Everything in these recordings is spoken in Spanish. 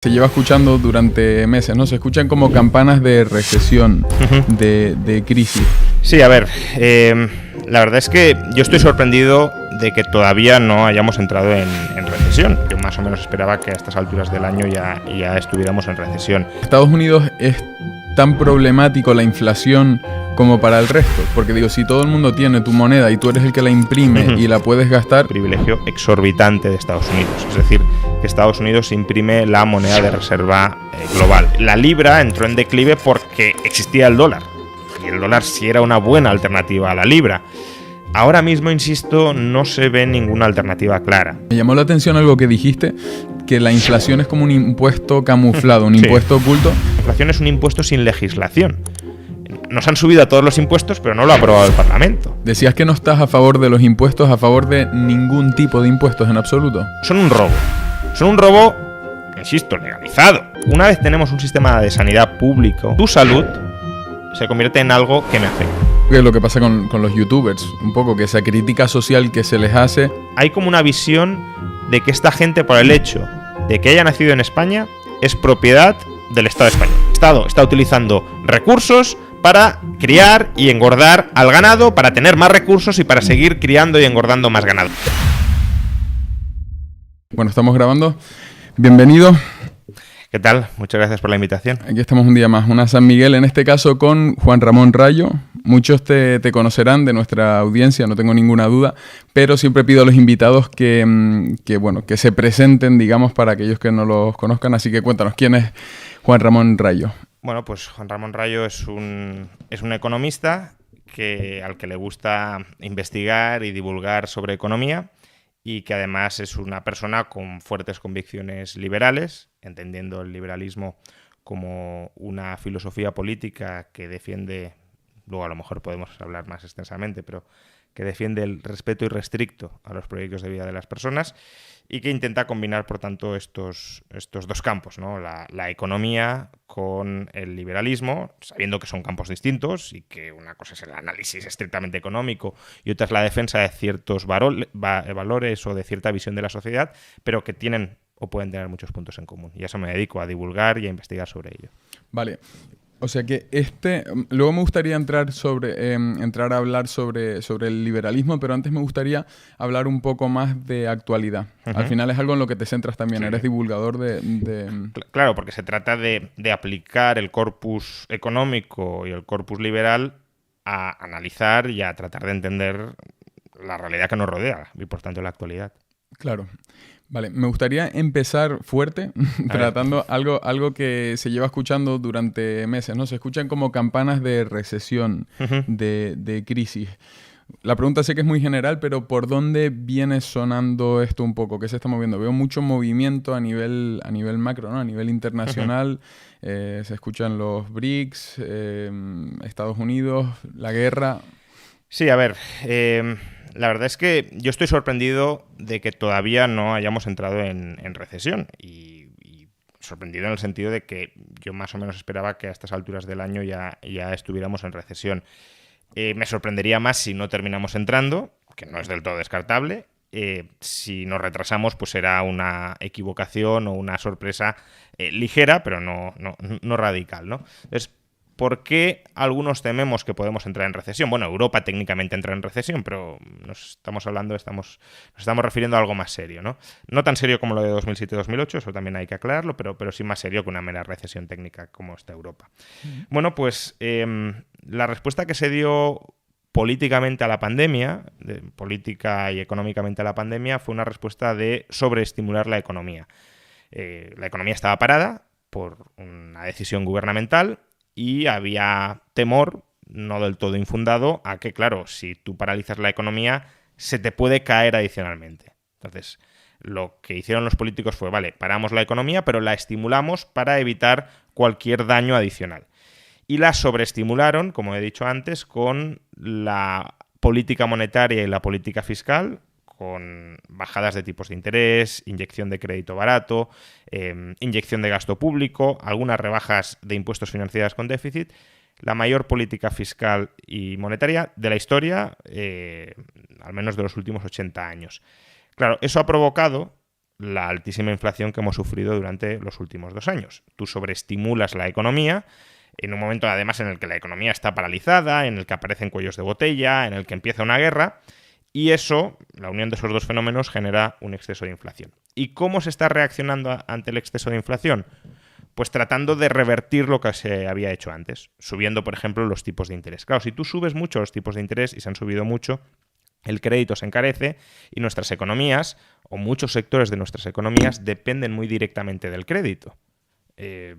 Se lleva escuchando durante meses, ¿no? Se escuchan como campanas de recesión, de crisis. Sí, a ver, la verdad es que yo estoy sorprendido de que todavía no hayamos entrado en recesión. Yo más o menos esperaba que a estas alturas del año ya estuviéramos en recesión. Estados Unidos es tan problemático la inflación como para el resto, porque digo, si todo el mundo tiene tu moneda y tú eres el que la imprime y la puedes gastar... Privilegio exorbitante de Estados Unidos, es decir, que Estados Unidos imprime la moneda de reserva global. La libra entró en declive porque existía el dólar, y el dólar sí era una buena alternativa a la libra. Ahora mismo, insisto, no se ve ninguna alternativa clara. Me llamó la atención algo que dijiste, que la inflación es como un impuesto camuflado, un impuesto oculto. La inflación es un impuesto sin legislación. Nos han subido a todos los impuestos, pero no lo ha aprobado el Parlamento. Decías que no estás a favor de los impuestos, a favor de ningún tipo de impuestos en absoluto. Son un robo. Son un robo, insisto, legalizado. Una vez tenemos un sistema de sanidad público, tu salud se convierte en algo que me afecta. ¿Qué es lo que pasa con los youtubers? Un poco que esa crítica social que se les hace... Hay como una visión de que esta gente, por el hecho de que haya nacido en España, es propiedad del Estado español. El Estado está utilizando recursos para criar y engordar al ganado, para tener más recursos y para seguir criando y engordando más ganado. Bueno, estamos grabando. Bienvenido. ¿Qué tal? Muchas gracias por la invitación. Aquí estamos un día más, una San Miguel, en este caso con Juan Ramón Rayo. Muchos te conocerán de nuestra audiencia, no tengo ninguna duda, pero siempre pido a los invitados que se presenten, digamos, para aquellos que no los conozcan. Así que cuéntanos, ¿quién es Juan Ramón Rayo? Bueno, pues Juan Ramón Rayo es un economista al que le gusta investigar y divulgar sobre economía y que además es una persona con fuertes convicciones liberales, entendiendo el liberalismo como una filosofía política que defiende, luego a lo mejor podemos hablar más extensamente, pero que defiende el respeto irrestricto a los proyectos de vida de las personas y que intenta combinar, por tanto, estos dos campos, ¿no? La economía con el liberalismo, sabiendo que son campos distintos y que una cosa es el análisis estrictamente económico y otra es la defensa de ciertos valores o de cierta visión de la sociedad, pero que tienen o pueden tener muchos puntos en común. Y a eso me dedico, a divulgar y a investigar sobre ello. Vale. O sea que luego me gustaría entrar a hablar sobre el liberalismo, pero antes me gustaría hablar un poco más de actualidad. Al final es algo en lo que te centras también, sí. Eres divulgador de... Claro, porque se trata de aplicar el corpus económico y el corpus liberal a analizar y a tratar de entender la realidad que nos rodea y por tanto la actualidad. Claro. Vale, me gustaría empezar fuerte tratando algo que se lleva escuchando durante meses, ¿no? Se escuchan como campanas de recesión, de crisis. La pregunta sé que es muy general, pero ¿por dónde viene sonando esto un poco? ¿Qué se está moviendo? Veo mucho movimiento a nivel macro, ¿no? A nivel internacional. Se escuchan los BRICS, Estados Unidos, la guerra. Sí, a ver... La verdad es que yo estoy sorprendido de que todavía no hayamos entrado en recesión y sorprendido en el sentido de que yo más o menos esperaba que a estas alturas del año ya estuviéramos en recesión. Me sorprendería más si no terminamos entrando, que no es del todo descartable. Si nos retrasamos, pues será una equivocación o una sorpresa ligera, pero no radical, ¿no? Entonces, ¿por qué algunos tememos que podemos entrar en recesión? Bueno, Europa técnicamente entra en recesión, pero nos estamos refiriendo a algo más serio, ¿no? No tan serio como lo de 2007-2008, eso también hay que aclararlo, pero sí más serio que una mera recesión técnica como está Europa. Bueno, pues la respuesta que se dio políticamente a la pandemia, política y económicamente a la pandemia, fue una respuesta de sobreestimular la economía. La economía estaba parada por una decisión gubernamental y había temor, no del todo infundado, a que, claro, si tú paralizas la economía, se te puede caer adicionalmente. Entonces, lo que hicieron los políticos fue, vale, paramos la economía, pero la estimulamos para evitar cualquier daño adicional. Y la sobreestimularon, como he dicho antes, con la política monetaria y la política fiscal, con bajadas de tipos de interés, inyección de crédito barato, inyección de gasto público, algunas rebajas de impuestos financiadas con déficit, la mayor política fiscal y monetaria de la historia, al menos de los últimos 80 años. Claro, eso ha provocado la altísima inflación que hemos sufrido durante los últimos 2 años. Tú sobreestimulas la economía en un momento además en el que la economía está paralizada, en el que aparecen cuellos de botella, en el que empieza una guerra, y eso, la unión de esos dos fenómenos, genera un exceso de inflación. ¿Y cómo se está reaccionando ante el exceso de inflación? Pues tratando de revertir lo que se había hecho antes, subiendo, por ejemplo, los tipos de interés. Claro, si tú subes mucho los tipos de interés, y se han subido mucho, el crédito se encarece y nuestras economías, o muchos sectores de nuestras economías, dependen muy directamente del crédito.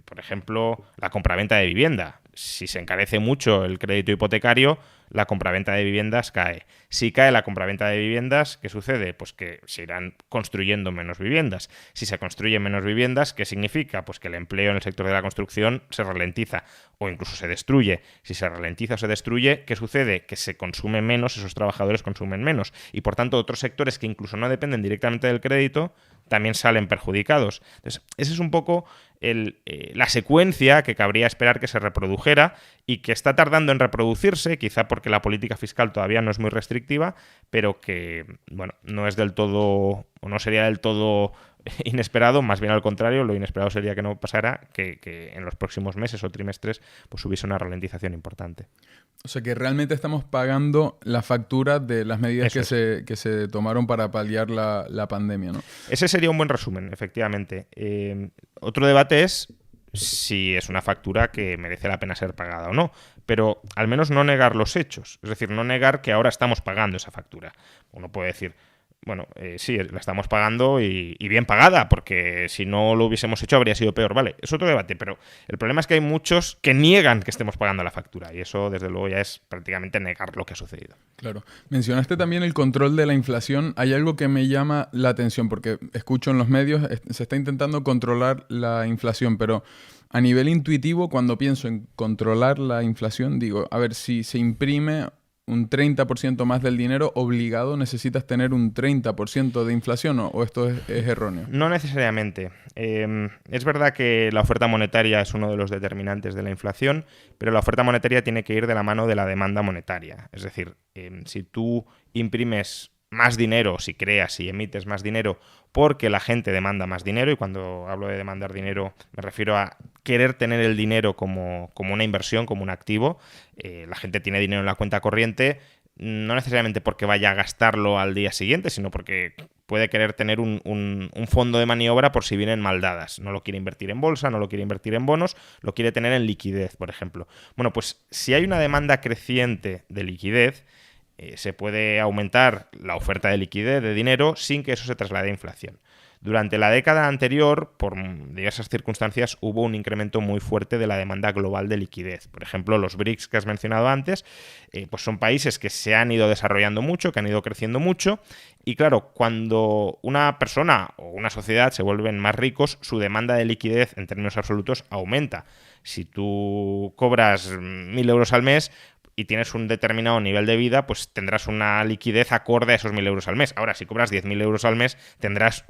Por ejemplo, la compraventa de vivienda. Si se encarece mucho el crédito hipotecario, la compraventa de viviendas cae. Si cae la compraventa de viviendas, ¿qué sucede? Pues que se irán construyendo menos viviendas. Si se construyen menos viviendas, ¿qué significa? Pues que el empleo en el sector de la construcción se ralentiza o incluso se destruye. Si se ralentiza o se destruye, ¿qué sucede? Que se consume menos, esos trabajadores consumen menos. Y por tanto, otros sectores que incluso no dependen directamente del crédito también salen perjudicados. Entonces, esa es un poco la secuencia que cabría esperar que se reprodujera y que está tardando en reproducirse, quizá porque la política fiscal todavía no es muy restrictiva, pero que, bueno, no es del todo, o no sería del todo inesperado, más bien al contrario, lo inesperado sería que no pasara, que en los próximos meses o trimestres pues hubiese una ralentización importante. O sea que realmente estamos pagando la factura de las medidas que se tomaron para paliar la pandemia, ¿no? Ese sería un buen resumen, efectivamente. Otro debate es si es una factura que merece la pena ser pagada o no, pero al menos no negar los hechos, es decir, no negar que ahora estamos pagando esa factura. Uno puede decir, bueno, sí, la estamos pagando y bien pagada, porque si no lo hubiésemos hecho habría sido peor. Vale, es otro debate, pero el problema es que hay muchos que niegan que estemos pagando la factura y eso, desde luego, ya es prácticamente negar lo que ha sucedido. Claro. Mencionaste también el control de la inflación. Hay algo que me llama la atención, porque escucho en los medios, se está intentando controlar la inflación, pero a nivel intuitivo, cuando pienso en controlar la inflación, digo, a ver, si se imprime un 30% más del dinero, obligado necesitas tener un 30% de inflación, ¿o esto es erróneo? No necesariamente. Es verdad que la oferta monetaria es uno de los determinantes de la inflación, pero la oferta monetaria tiene que ir de la mano de la demanda monetaria. Es decir, si tú imprimes más dinero, si creas y emites más dinero porque la gente demanda más dinero, y cuando hablo de demandar dinero me refiero a querer tener el dinero como una inversión, como un activo. La gente tiene dinero en la cuenta corriente, no necesariamente porque vaya a gastarlo al día siguiente, sino porque puede querer tener un fondo de maniobra por si vienen mal dadas. No lo quiere invertir en bolsa, no lo quiere invertir en bonos, lo quiere tener en liquidez, por ejemplo. Bueno, pues si hay una demanda creciente de liquidez, se puede aumentar la oferta de liquidez, de dinero, sin que eso se traslade a inflación. Durante la década anterior, por diversas circunstancias, hubo un incremento muy fuerte de la demanda global de liquidez. Por ejemplo, los BRICS que has mencionado antes, pues son países que se han ido desarrollando mucho, que han ido creciendo mucho, y claro, cuando una persona o una sociedad se vuelven más ricos, su demanda de liquidez en términos absolutos aumenta. Si tú cobras 1.000 euros al mes y tienes un determinado nivel de vida, pues tendrás una liquidez acorde a esos 1.000 euros al mes. Ahora, si cobras 10.000 euros al mes, tendrás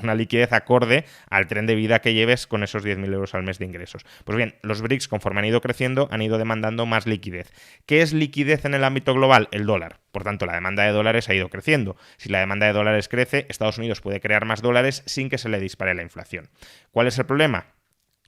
una liquidez acorde al tren de vida que lleves con esos 10.000 euros al mes de ingresos. Pues bien, los BRICS, conforme han ido creciendo, han ido demandando más liquidez. ¿Qué es liquidez en el ámbito global? El dólar. Por tanto, la demanda de dólares ha ido creciendo. Si la demanda de dólares crece, Estados Unidos puede crear más dólares sin que se le dispare la inflación. ¿Cuál es el problema?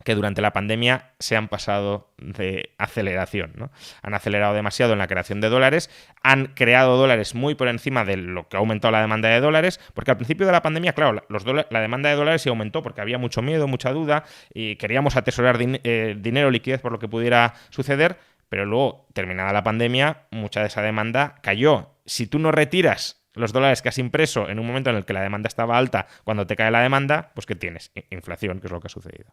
Que durante la pandemia se han pasado de aceleración, ¿no? Han acelerado demasiado en la creación de dólares, han creado dólares muy por encima de lo que ha aumentado la demanda de dólares, porque al principio de la pandemia, claro, la demanda de dólares sí aumentó porque había mucho miedo, mucha duda, y queríamos atesorar dinero, liquidez por lo que pudiera suceder, pero luego, terminada la pandemia, mucha de esa demanda cayó. Si tú no retiras los dólares que has impreso en un momento en el que la demanda estaba alta, cuando te cae la demanda, pues ¿qué tienes? Inflación, que es lo que ha sucedido.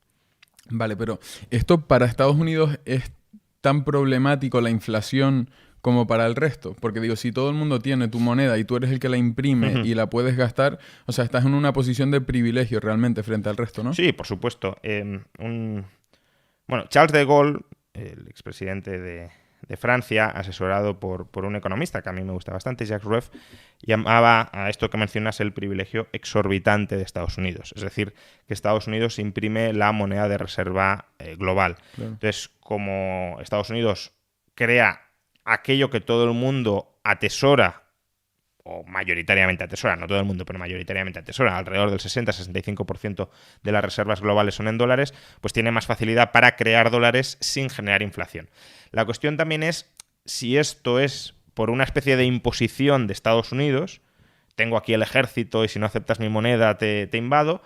Vale, pero ¿esto para Estados Unidos es tan problemático la inflación como para el resto? Porque digo, si todo el mundo tiene tu moneda y tú eres el que la imprime y la puedes gastar, o sea, estás en una posición de privilegio realmente frente al resto, ¿no? Sí, por supuesto. Bueno, Charles de Gaulle, el expresidente de Francia, asesorado por un economista que a mí me gusta bastante, Jacques Rueff, llamaba a esto que mencionas el privilegio exorbitante de Estados Unidos. Es decir, que Estados Unidos imprime la moneda de reserva global. Claro. Entonces, como Estados Unidos crea aquello que todo el mundo atesora o mayoritariamente atesora, no todo el mundo, pero mayoritariamente atesora, alrededor del 60-65% de las reservas globales son en dólares, pues tiene más facilidad para crear dólares sin generar inflación. La cuestión también es si esto es por una especie de imposición de Estados Unidos, tengo aquí el ejército y si no aceptas mi moneda te invado,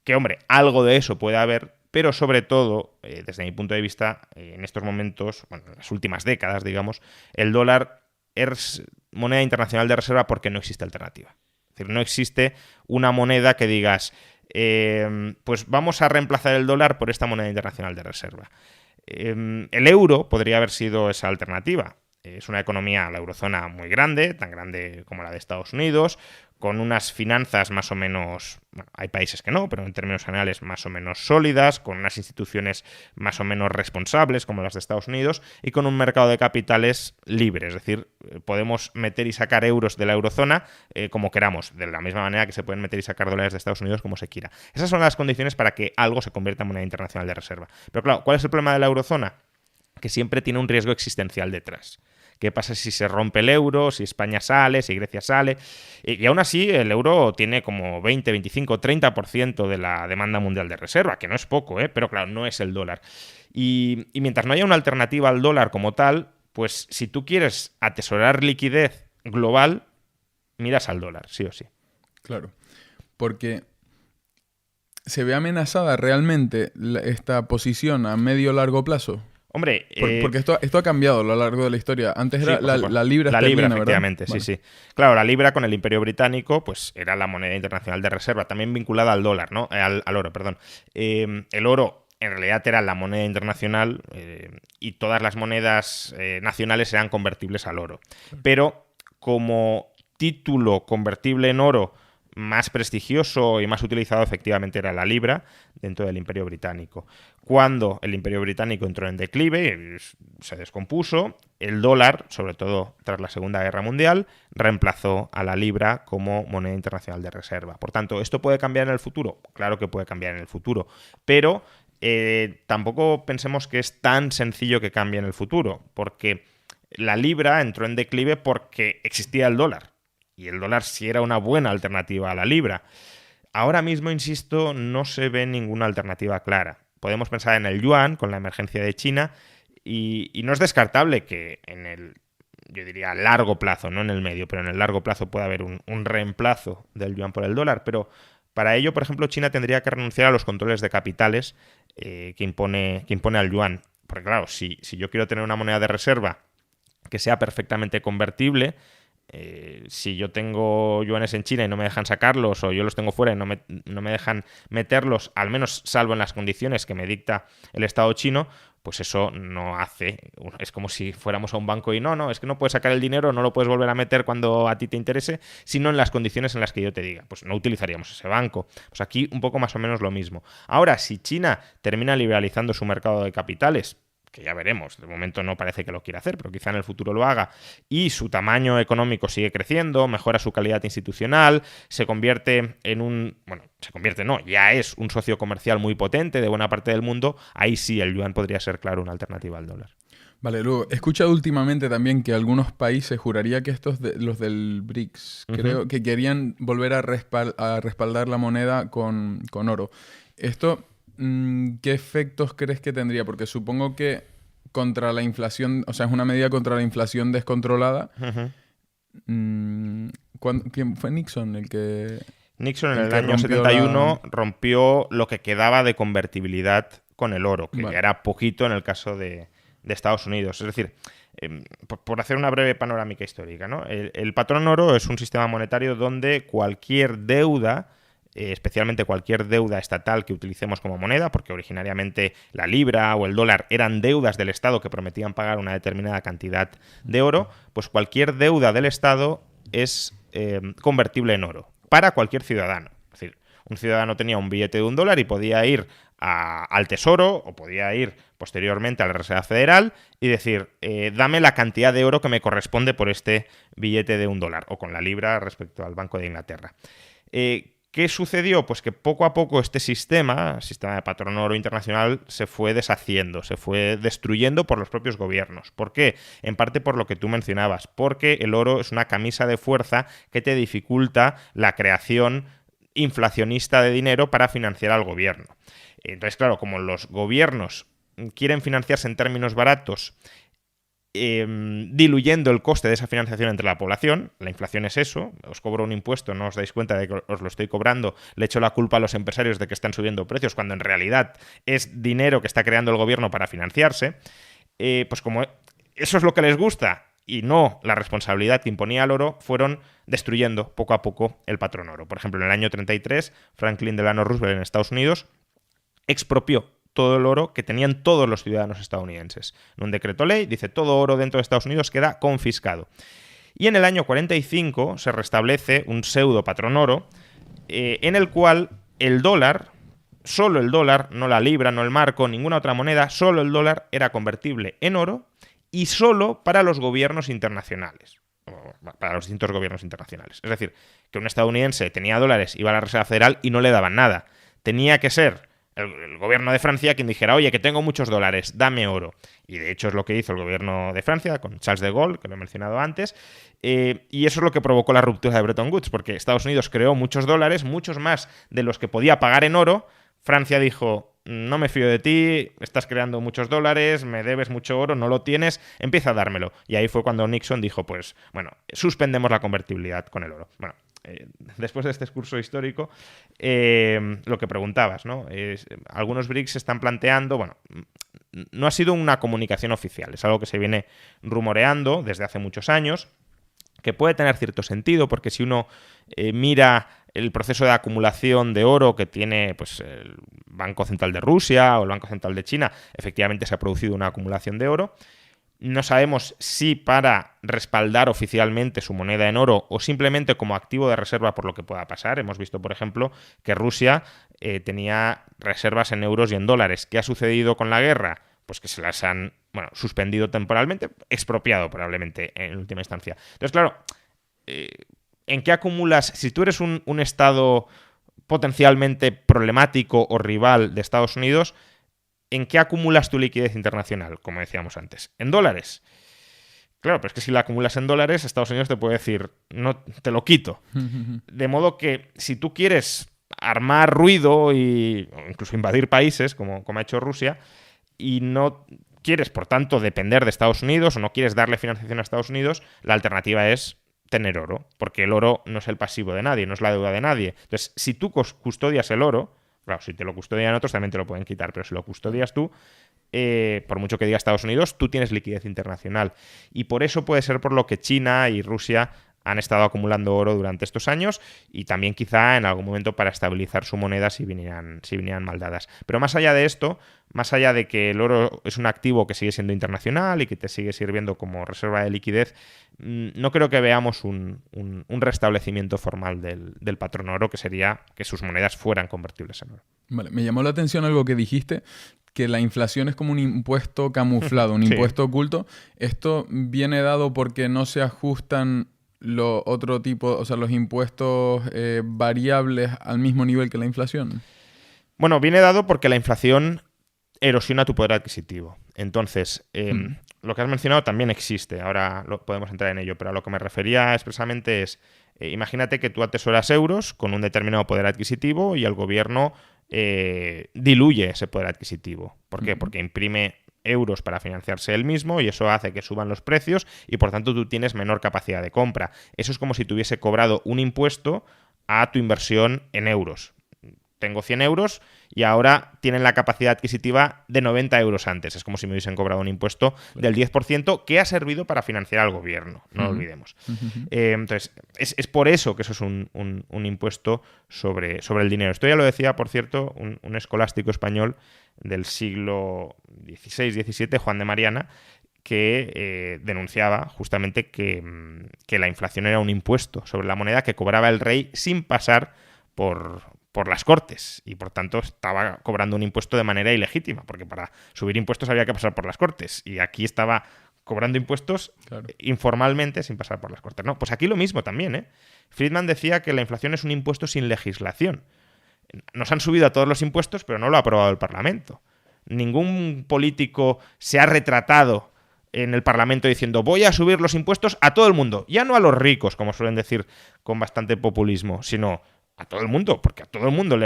que hombre, algo de eso puede haber, pero sobre todo, desde mi punto de vista, en estos momentos, bueno, en las últimas décadas, digamos, el dólar es moneda internacional de reserva porque no existe alternativa. Es decir, no existe una moneda que digas, pues vamos a reemplazar el dólar por esta moneda internacional de reserva. El euro podría haber sido esa alternativa. Es una economía, la eurozona, muy grande, tan grande como la de Estados Unidos, con unas finanzas más o menos, bueno, hay países que no, pero en términos generales más o menos sólidas, con unas instituciones más o menos responsables como las de Estados Unidos y con un mercado de capitales libre, es decir, podemos meter y sacar euros de la eurozona como queramos, de la misma manera que se pueden meter y sacar dólares de Estados Unidos como se quiera. Esas son las condiciones para que algo se convierta en moneda internacional de reserva. Pero claro, ¿cuál es el problema de la eurozona? Que siempre tiene un riesgo existencial detrás. ¿Qué pasa si se rompe el euro, si España sale, si Grecia sale? Y aún así el euro tiene como 20, 25, 30% de la demanda mundial de reserva, que no es poco, pero claro, no es el dólar. Y mientras no haya una alternativa al dólar como tal, pues si tú quieres atesorar liquidez global, miras al dólar, sí o sí. Claro, porque ¿se ve amenazada realmente esta posición a medio largo plazo? Hombre, porque esto ha cambiado a lo largo de la historia. Antes era la libra esterlina, la libra, efectivamente, ¿verdad? Sí. Claro, la libra con el Imperio Británico, pues era la moneda internacional de reserva, también vinculada al dólar, ¿no? Al oro, perdón. El oro en realidad era la moneda internacional y todas las monedas nacionales eran convertibles al oro. Pero como título convertible en oro más prestigioso y más utilizado efectivamente era la libra dentro del Imperio Británico. Cuando el Imperio Británico entró en declive, se descompuso, el dólar, sobre todo tras la Segunda Guerra Mundial, reemplazó a la libra como moneda internacional de reserva. Por tanto, ¿esto puede cambiar en el futuro? Claro que puede cambiar en el futuro, pero tampoco pensemos que es tan sencillo que cambie en el futuro, porque la libra entró en declive porque existía el dólar. Y el dólar sí era una buena alternativa a la libra. Ahora mismo, insisto, no se ve ninguna alternativa clara. Podemos pensar en el yuan con la emergencia de China y no es descartable que en el, yo diría, largo plazo, no en el medio, pero en el largo plazo pueda haber un reemplazo del yuan por el dólar. Pero para ello, por ejemplo, China tendría que renunciar a los controles de capitales que impone al yuan. Porque claro, si yo quiero tener una moneda de reserva que sea perfectamente convertible, si yo tengo yuanes en China y no me dejan sacarlos, o yo los tengo fuera y no me dejan meterlos, al menos salvo en las condiciones que me dicta el Estado chino, pues eso no hace. Es como si fuéramos a un banco y no, es que no puedes sacar el dinero, no lo puedes volver a meter cuando a ti te interese, sino en las condiciones en las que yo te diga. Pues no utilizaríamos ese banco. Pues aquí un poco más o menos lo mismo. Ahora, si China termina liberalizando su mercado de capitales, que ya veremos, de momento no parece que lo quiera hacer, pero quizá en el futuro lo haga, y su tamaño económico sigue creciendo, mejora su calidad institucional, se convierte ya es un socio comercial muy potente de buena parte del mundo, ahí sí el yuan podría ser, claro, una alternativa al dólar. Vale, luego, he escuchado últimamente también que algunos países, juraría que los del BRICS, creo que querían volver a respaldar la moneda con oro. Esto... ¿qué efectos crees que tendría? Porque supongo que contra la inflación, o sea, es una medida contra la inflación descontrolada. ¿Quién fue Nixon el que...? Nixon en el año 71 rompió lo que quedaba de convertibilidad con el oro, que ya era poquito en el caso de Estados Unidos. Es decir, por hacer una breve panorámica histórica, ¿no? El patrón oro es un sistema monetario donde cualquier deuda, especialmente cualquier deuda estatal que utilicemos como moneda, porque originariamente la libra o el dólar eran deudas del Estado que prometían pagar una determinada cantidad de oro, pues cualquier deuda del Estado es convertible en oro para cualquier ciudadano. Es decir, un ciudadano tenía un billete de $1 y podía ir al Tesoro o podía ir posteriormente a la Reserva Federal y decir, dame la cantidad de oro que me corresponde por este billete de $1, o con la libra respecto al Banco de Inglaterra. ¿Qué sucedió? Pues que poco a poco este sistema de patrón oro internacional, se fue deshaciendo, se fue destruyendo por los propios gobiernos. ¿Por qué? En parte por lo que tú mencionabas, porque el oro es una camisa de fuerza que te dificulta la creación inflacionista de dinero para financiar al gobierno. Entonces, claro, como los gobiernos quieren financiarse en términos baratos, diluyendo el coste de esa financiación entre la población. La inflación es eso, os cobro un impuesto, no os dais cuenta de que os lo estoy cobrando, le echo la culpa a los empresarios de que están subiendo precios, cuando en realidad es dinero que está creando el gobierno para financiarse. Pues como eso es lo que les gusta y no la responsabilidad que imponía el oro, fueron destruyendo poco a poco el patrón oro. Por ejemplo, en el año 33, Franklin Delano Roosevelt en Estados Unidos expropió todo el oro que tenían todos los ciudadanos estadounidenses. En un decreto ley dice: todo oro dentro de Estados Unidos queda confiscado. Y en el año 45 se restablece un pseudo patrón oro en el cual el dólar, solo el dólar, no la libra, no el marco, ninguna otra moneda, solo el dólar era convertible en oro y solo para los gobiernos internacionales. Para los distintos gobiernos internacionales. Es decir, que un estadounidense tenía dólares, iba a la Reserva Federal y no le daban nada. Tenía que ser el gobierno de Francia quien dijera: oye, que tengo muchos dólares, dame oro. Y de hecho es lo que hizo el gobierno de Francia con Charles de Gaulle, que lo he mencionado antes, y eso es lo que provocó la ruptura de Bretton Woods, porque Estados Unidos creó muchos dólares, muchos más de los que podía pagar en oro. Francia dijo: no me fío de ti, estás creando muchos dólares, me debes mucho oro, no lo tienes, empieza a dármelo. Y ahí fue cuando Nixon dijo: pues bueno, suspendemos la convertibilidad con el oro. Bueno, después de este discurso histórico, lo que preguntabas, ¿no? Algunos BRICS se están planteando, bueno, no ha sido una comunicación oficial, es algo que se viene rumoreando desde hace muchos años, que puede tener cierto sentido, porque si uno mira el proceso de acumulación de oro que tiene pues, el Banco Central de Rusia o el Banco Central de China, efectivamente se ha producido una acumulación de oro. No sabemos si para respaldar oficialmente su moneda en oro o simplemente como activo de reserva por lo que pueda pasar. Hemos visto, por ejemplo, que Rusia tenía reservas en euros y en dólares. ¿Qué ha sucedido con la guerra? Pues que se las han, bueno, suspendido temporalmente, expropiado probablemente en última instancia. Entonces, claro, ¿en qué acumulas? Si tú eres un estado potencialmente problemático o rival de Estados Unidos, ¿en qué acumulas tu liquidez internacional? Como decíamos antes, ¿en dólares? Claro, pero es que si la acumulas en dólares, Estados Unidos te puede decir: no, te lo quito. De modo que si tú quieres armar ruido o incluso invadir países, como ha hecho Rusia, y no quieres, por tanto, depender de Estados Unidos o no quieres darle financiación a Estados Unidos, la alternativa es tener oro, porque el oro no es el pasivo de nadie, no es la deuda de nadie. Entonces, si tú custodias el oro, claro, si te lo custodian otros también te lo pueden quitar, pero si lo custodias tú, por mucho que diga Estados Unidos, tú tienes liquidez internacional. Y por eso puede ser por lo que China y Rusia han estado acumulando oro durante estos años, y también quizá en algún momento para estabilizar su moneda si vinieran mal dadas. Pero más allá de esto, más allá de que el oro es un activo que sigue siendo internacional y que te sigue sirviendo como reserva de liquidez, no creo que veamos un restablecimiento formal del patrón oro, que sería que sus monedas fueran convertibles en oro. Vale, me llamó la atención algo que dijiste, que la inflación es como un impuesto camuflado, un Sí. impuesto oculto. ¿Esto viene dado porque no se ajustan otro tipo, o sea, los impuestos variables al mismo nivel que la inflación? Bueno, viene dado porque la inflación erosiona tu poder adquisitivo. Entonces, lo que has mencionado también existe, ahora podemos entrar en ello, pero a lo que me refería expresamente es, imagínate que tú atesoras euros con un determinado poder adquisitivo y el gobierno diluye ese poder adquisitivo. ¿Por qué? Porque imprime euros para financiarse él mismo y eso hace que suban los precios y por tanto tú tienes menor capacidad de compra. Eso es como si te hubiese cobrado un impuesto a tu inversión en euros. Tengo 100 euros y ahora tienen la capacidad adquisitiva de 90 euros antes. Es como si me hubiesen cobrado un impuesto del 10% que ha servido para financiar al gobierno, no lo olvidemos. Entonces, es por eso que eso es un impuesto sobre el dinero. Esto ya lo decía, por cierto, un escolástico español del siglo XVI-XVII, Juan de Mariana, que denunciaba justamente que la inflación era un impuesto sobre la moneda que cobraba el rey sin pasar por las Cortes y por tanto estaba cobrando un impuesto de manera ilegítima, porque para subir impuestos había que pasar por las Cortes y aquí estaba cobrando impuestos Claro. informalmente sin pasar por las Cortes. No, pues aquí lo mismo también, ¿eh? Friedman decía que la inflación es un impuesto sin legislación. Nos han subido a todos los impuestos, pero no lo ha aprobado el Parlamento. Ningún político se ha retratado en el Parlamento diciendo voy a subir los impuestos a todo el mundo, ya no a los ricos, como suelen decir con bastante populismo, sino a todo el mundo, porque a todo el mundo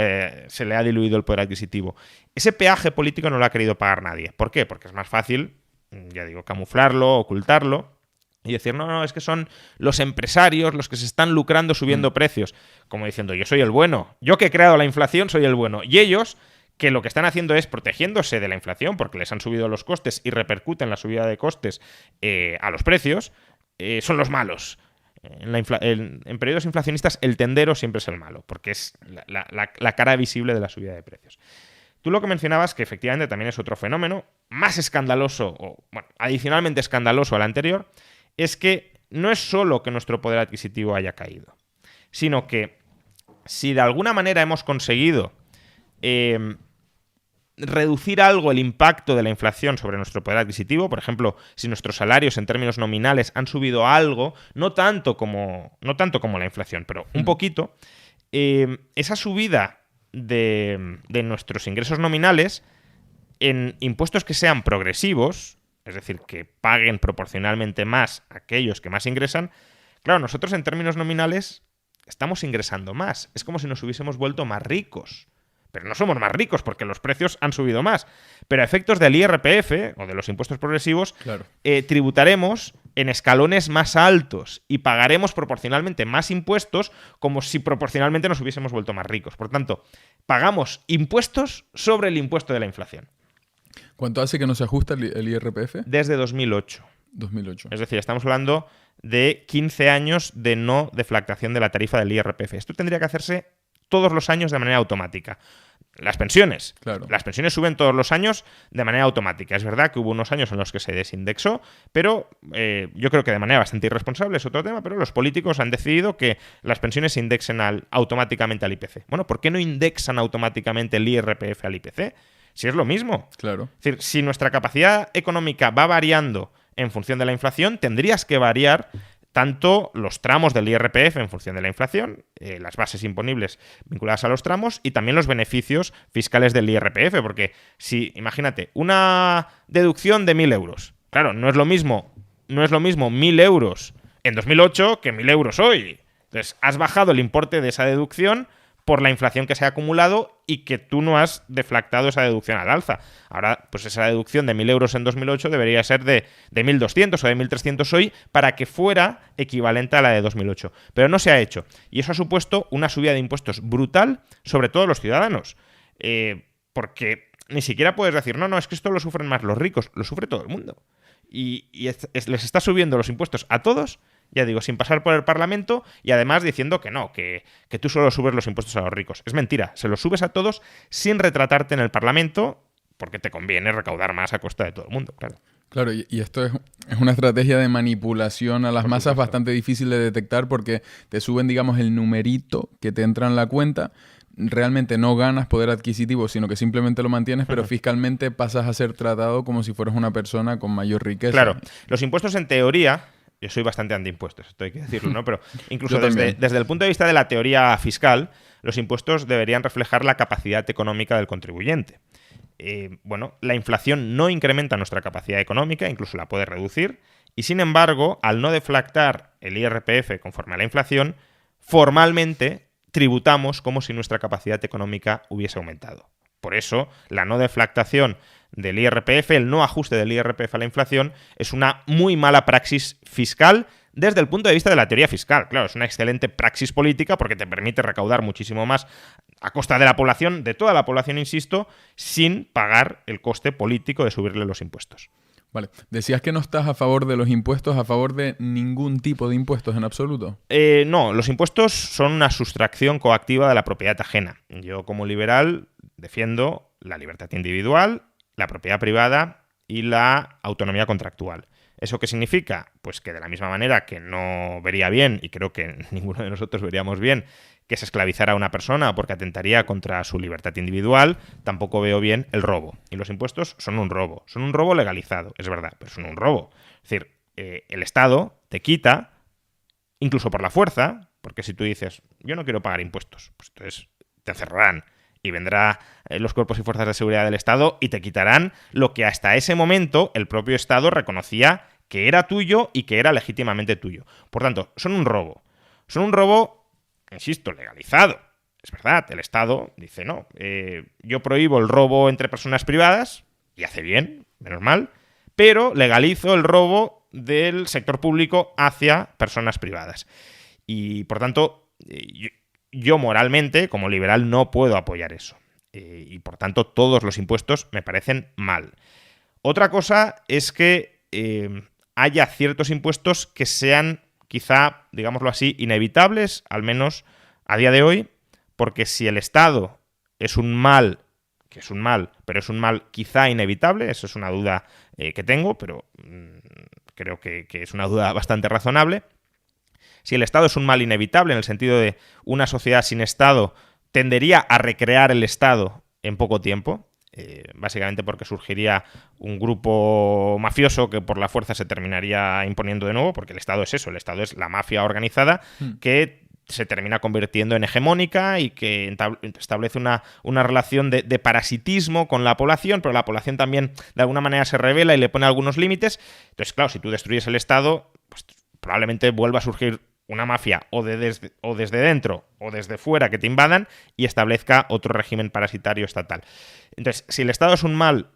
se le ha diluido el poder adquisitivo. Ese peaje político no lo ha querido pagar nadie. ¿Por qué? Porque es más fácil, ya digo, camuflarlo, ocultarlo y decir, no, es que son los empresarios los que se están lucrando subiendo precios. Como diciendo, yo soy el bueno, yo que he creado la inflación soy el bueno. Y ellos, que lo que están haciendo es protegiéndose de la inflación porque les han subido los costes y repercuten la subida de costes a los precios, son los malos. En periodos inflacionistas el tendero siempre es el malo, porque es la cara visible de la subida de precios. Tú lo que mencionabas, que efectivamente también es otro fenómeno, más escandaloso, o bueno, adicionalmente escandaloso al anterior, es que no es solo que nuestro poder adquisitivo haya caído, sino que si de alguna manera hemos conseguido reducir algo el impacto de la inflación sobre nuestro poder adquisitivo, por ejemplo, si nuestros salarios en términos nominales han subido algo, no tanto como la inflación, pero un poquito, esa subida de nuestros ingresos nominales en impuestos que sean progresivos, es decir, que paguen proporcionalmente más aquellos que más ingresan, claro, nosotros en términos nominales estamos ingresando más. Es como si nos hubiésemos vuelto más ricos. Pero no somos más ricos porque los precios han subido más. Pero a efectos del IRPF o de los impuestos progresivos, Claro. Tributaremos en escalones más altos y pagaremos proporcionalmente más impuestos como si proporcionalmente nos hubiésemos vuelto más ricos. Por tanto, pagamos impuestos sobre el impuesto de la inflación. ¿Cuánto hace que no se ajusta el IRPF? Desde 2008. 2008. Es decir, estamos hablando de 15 años de no deflactación de la tarifa del IRPF. Esto tendría que hacerse todos los años de manera automática. Las pensiones. Claro. Las pensiones suben todos los años de manera automática. Es verdad que hubo unos años en los que se desindexó, pero yo creo que de manera bastante irresponsable, es otro tema, pero los políticos han decidido que las pensiones se indexen automáticamente al IPC. Bueno, ¿por qué no indexan automáticamente el IRPF al IPC? Si es lo mismo. Claro. Es decir, si nuestra capacidad económica va variando en función de la inflación, tendrías que variar tanto los tramos del IRPF en función de la inflación, las bases imponibles vinculadas a los tramos y también los beneficios fiscales del IRPF, porque si, imagínate, una deducción de 1.000 euros, claro, no es lo mismo 1.000 euros en 2008 que 1.000 euros hoy. Entonces, has bajado el importe de esa deducción por la inflación que se ha acumulado y que tú no has deflactado esa deducción al alza. Ahora, pues esa deducción de 1.000 euros en 2008 debería ser de 1.200 o de 1.300 hoy para que fuera equivalente a la de 2008. Pero no se ha hecho. Y eso ha supuesto una subida de impuestos brutal sobre todos los ciudadanos. Porque ni siquiera puedes decir, no, es que esto lo sufren más los ricos. Lo sufre todo el mundo. Y les está subiendo los impuestos a todos, ya digo, sin pasar por el Parlamento y además diciendo que no, que tú solo subes los impuestos a los ricos. Es mentira, se los subes a todos sin retratarte en el Parlamento porque te conviene recaudar más a costa de todo el mundo, claro. Claro, y esto es una estrategia de manipulación a las masas bastante difícil de detectar porque te suben, digamos, el numerito que te entra en la cuenta. Realmente no ganas poder adquisitivo, sino que simplemente lo mantienes, pero fiscalmente pasas a ser tratado como si fueras una persona con mayor riqueza. Claro, los impuestos en teoría... Yo soy bastante antiimpuestos, esto hay que decirlo, ¿no? Pero incluso desde el punto de vista de la teoría fiscal, los impuestos deberían reflejar la capacidad económica del contribuyente. Bueno, la inflación no incrementa nuestra capacidad económica, incluso la puede reducir, y sin embargo, al no deflactar el IRPF conforme a la inflación, formalmente tributamos como si nuestra capacidad económica hubiese aumentado. Por eso, la no deflactación del IRPF, el no ajuste del IRPF a la inflación, es una muy mala praxis fiscal desde el punto de vista de la teoría fiscal. Claro, es una excelente praxis política porque te permite recaudar muchísimo más a costa de la población, de toda la población, insisto, sin pagar el coste político de subirle los impuestos. Vale. Decías que no estás a favor de los impuestos, a favor de ningún tipo de impuestos en absoluto. No, los impuestos son una sustracción coactiva de la propiedad ajena. Yo, como liberal, defiendo la libertad individual, la propiedad privada y la autonomía contractual. ¿Eso qué significa? Pues que de la misma manera que no vería bien, y creo que ninguno de nosotros veríamos bien, que se esclavizara a una persona porque atentaría contra su libertad individual, tampoco veo bien el robo. Y los impuestos son un robo. Son un robo legalizado, es verdad, pero son un robo. Es decir, el Estado te quita, incluso por la fuerza, porque si tú dices, yo no quiero pagar impuestos, pues entonces te encerrarán y vendrá los cuerpos y fuerzas de seguridad del Estado y te quitarán lo que hasta ese momento el propio Estado reconocía que era tuyo y que era legítimamente tuyo. Por tanto, son un robo. Son un robo, insisto, legalizado. Es verdad, el Estado dice, no, yo prohíbo el robo entre personas privadas, y hace bien, menos mal, pero legalizo el robo del sector público hacia personas privadas. Y, por tanto, yo moralmente, como liberal, no puedo apoyar eso. Y, por tanto, todos los impuestos me parecen mal. Otra cosa es que haya ciertos impuestos que sean, quizá, digámoslo así, inevitables, al menos a día de hoy, porque si el Estado es un mal, que es un mal, pero es un mal quizá inevitable, eso es una duda que tengo, pero creo que es una duda bastante razonable. Si el Estado es un mal inevitable, en el sentido de una sociedad sin Estado tendería a recrear el Estado en poco tiempo, básicamente porque surgiría un grupo mafioso que por la fuerza se terminaría imponiendo de nuevo, porque el Estado es eso, el Estado es la mafia organizada que se termina convirtiendo en hegemónica y que establece una relación de parasitismo con la población, pero la población también de alguna manera se revela y le pone algunos límites. Entonces, claro, si tú destruyes el Estado, pues probablemente vuelva a surgir una mafia o desde dentro o desde fuera que te invadan y establezca otro régimen parasitario estatal. Entonces, si el Estado es un mal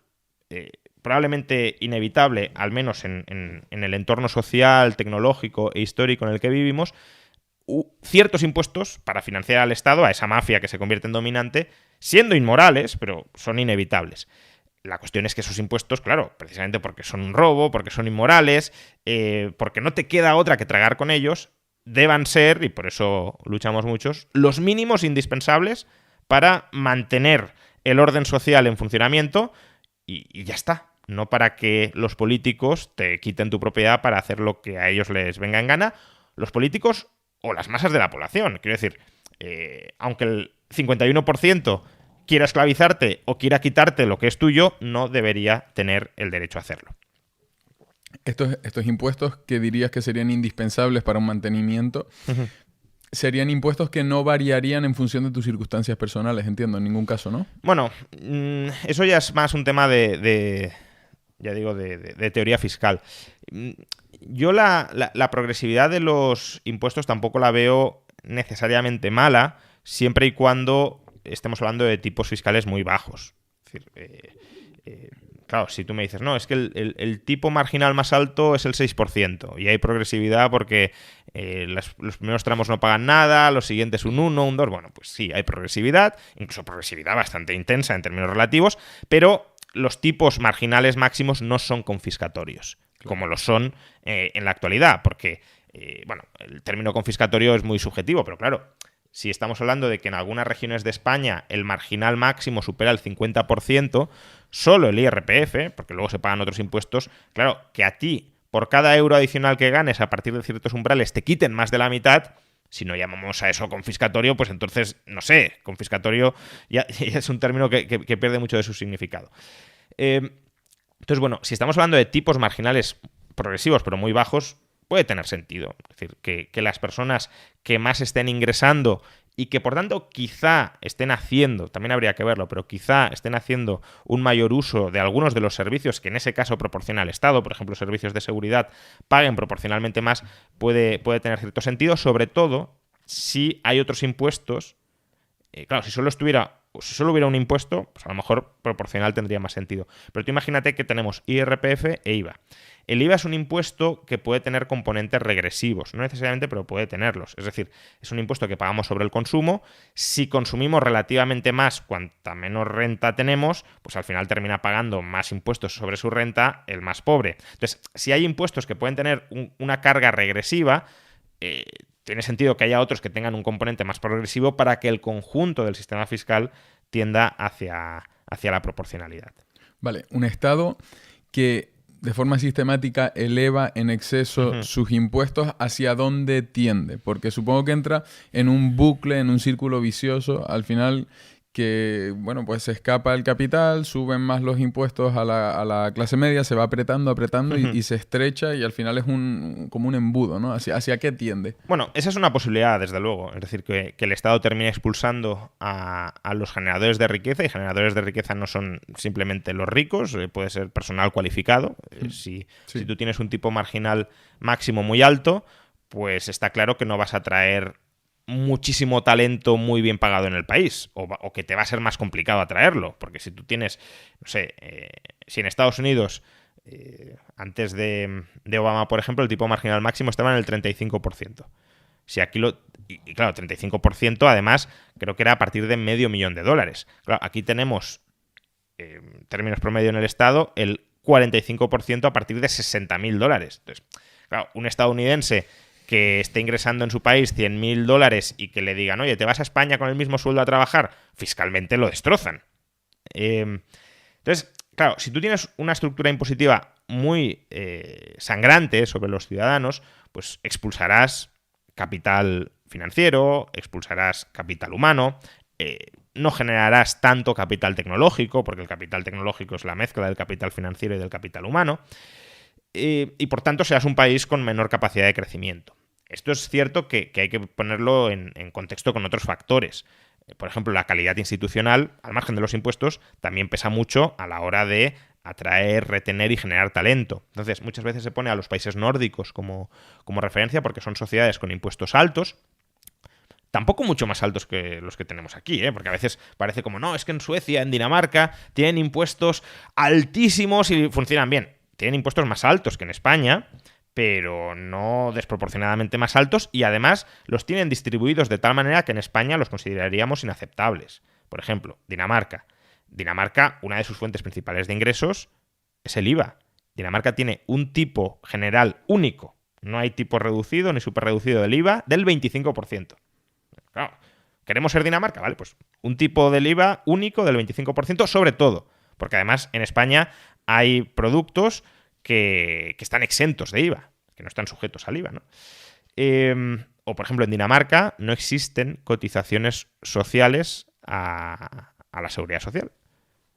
probablemente inevitable, al menos en el entorno social, tecnológico e histórico en el que vivimos, ciertos impuestos para financiar al Estado, a esa mafia que se convierte en dominante, siendo inmorales, pero son inevitables. La cuestión es que esos impuestos, claro, precisamente porque son un robo, porque son inmorales, porque no te queda otra que tragar con ellos, deban ser, y por eso luchamos muchos, los mínimos indispensables para mantener el orden social en funcionamiento y ya está. No para que los políticos te quiten tu propiedad para hacer lo que a ellos les venga en gana. Los políticos o las masas de la población. Quiero decir, aunque el 51% quiera esclavizarte o quiera quitarte lo que es tuyo, no debería tener el derecho a hacerlo. Estos impuestos que dirías que serían indispensables para un mantenimiento, serían impuestos que no variarían en función de tus circunstancias personales, entiendo, en ningún caso, ¿no? Bueno, eso ya es más un tema de teoría fiscal. Yo la progresividad de los impuestos tampoco la veo necesariamente mala, siempre y cuando estemos hablando de tipos fiscales muy bajos. Es decir, claro, si tú me dices, no, es que el tipo marginal más alto es el 6%, y hay progresividad porque los primeros tramos no pagan nada, los siguientes un 1, un 2, bueno, pues sí, hay progresividad, incluso progresividad bastante intensa en términos relativos, pero los tipos marginales máximos no son confiscatorios, como lo son en la actualidad, porque, el término confiscatorio es muy subjetivo, pero claro, si estamos hablando de que en algunas regiones de España el marginal máximo supera el 50%, solo el IRPF, porque luego se pagan otros impuestos, claro, que a ti, por cada euro adicional que ganes a partir de ciertos umbrales, te quiten más de la mitad. Si no llamamos a eso confiscatorio, pues entonces, no sé, confiscatorio ya es un término que pierde mucho de su significado. Entonces, bueno, si estamos hablando de tipos marginales progresivos pero muy bajos, puede tener sentido. Es decir, que las personas que más estén ingresando y que por tanto quizá estén haciendo, también habría que verlo, pero quizá estén haciendo un mayor uso de algunos de los servicios que en ese caso proporciona el Estado, por ejemplo, servicios de seguridad, paguen proporcionalmente más, puede tener cierto sentido, sobre todo si hay otros impuestos. Claro, si solo hubiera un impuesto, pues a lo mejor proporcional tendría más sentido. Pero tú imagínate que tenemos IRPF e IVA. El IVA es un impuesto que puede tener componentes regresivos, no necesariamente, pero puede tenerlos. Es decir, es un impuesto que pagamos sobre el consumo. Si consumimos relativamente más, cuanta menos renta tenemos, pues al final termina pagando más impuestos sobre su renta el más pobre. Entonces, si hay impuestos que pueden tener una carga regresiva, tiene sentido que haya otros que tengan un componente más progresivo para que el conjunto del sistema fiscal tienda hacia la proporcionalidad. Vale, un Estado que de forma sistemática eleva en exceso sus impuestos, ¿hacia dónde tiende? Porque supongo que entra en un bucle, en un círculo vicioso, al final que, bueno, pues se escapa el capital, suben más los impuestos a la clase media, se va apretando y se estrecha y al final es como un embudo, ¿no? ¿Hacia qué tiende? Bueno, esa es una posibilidad, desde luego. Es decir, que el Estado termine expulsando a los generadores de riqueza, y generadores de riqueza no son simplemente los ricos, puede ser personal cualificado. Si tú tienes un tipo marginal máximo muy alto, pues está claro que no vas a traer muchísimo talento muy bien pagado en el país, o que te va a ser más complicado atraerlo, porque si tú tienes, no sé, si en Estados Unidos antes de Obama, por ejemplo, el tipo marginal máximo estaba en el 35%. Si aquí y claro, 35% además creo que era a partir de $500,000. Claro, aquí tenemos, en términos promedio en el Estado, el 45% a partir de $60,000. Entonces, claro, un estadounidense que esté ingresando en su país $100,000 y que le digan, oye, ¿te vas a España con el mismo sueldo a trabajar? Fiscalmente lo destrozan. Entonces, claro, si tú tienes una estructura impositiva muy sangrante sobre los ciudadanos, pues expulsarás capital financiero, expulsarás capital humano, no generarás tanto capital tecnológico, porque el capital tecnológico es la mezcla del capital financiero y del capital humano, y por tanto serás un país con menor capacidad de crecimiento. Esto es cierto que hay que ponerlo en contexto con otros factores. Por ejemplo, la calidad institucional, al margen de los impuestos, también pesa mucho a la hora de atraer, retener y generar talento. Entonces, muchas veces se pone a los países nórdicos como referencia porque son sociedades con impuestos altos, tampoco mucho más altos que los que tenemos aquí, porque a veces parece como, no, es que en Suecia, en Dinamarca, tienen impuestos altísimos y funcionan bien. Tienen impuestos más altos que en España, pero no desproporcionadamente más altos, y además los tienen distribuidos de tal manera que en España los consideraríamos inaceptables. Por ejemplo, Dinamarca. Dinamarca, una de sus fuentes principales de ingresos es el IVA. Dinamarca tiene un tipo general único. No hay tipo reducido ni superreducido del IVA del 25%. Claro, ¿queremos ser Dinamarca? Vale, pues un tipo del IVA único del 25% sobre todo. Porque además en España hay productos que están exentos de IVA, que no están sujetos al IVA, ¿no? O, por ejemplo, en Dinamarca no existen cotizaciones sociales a la seguridad social.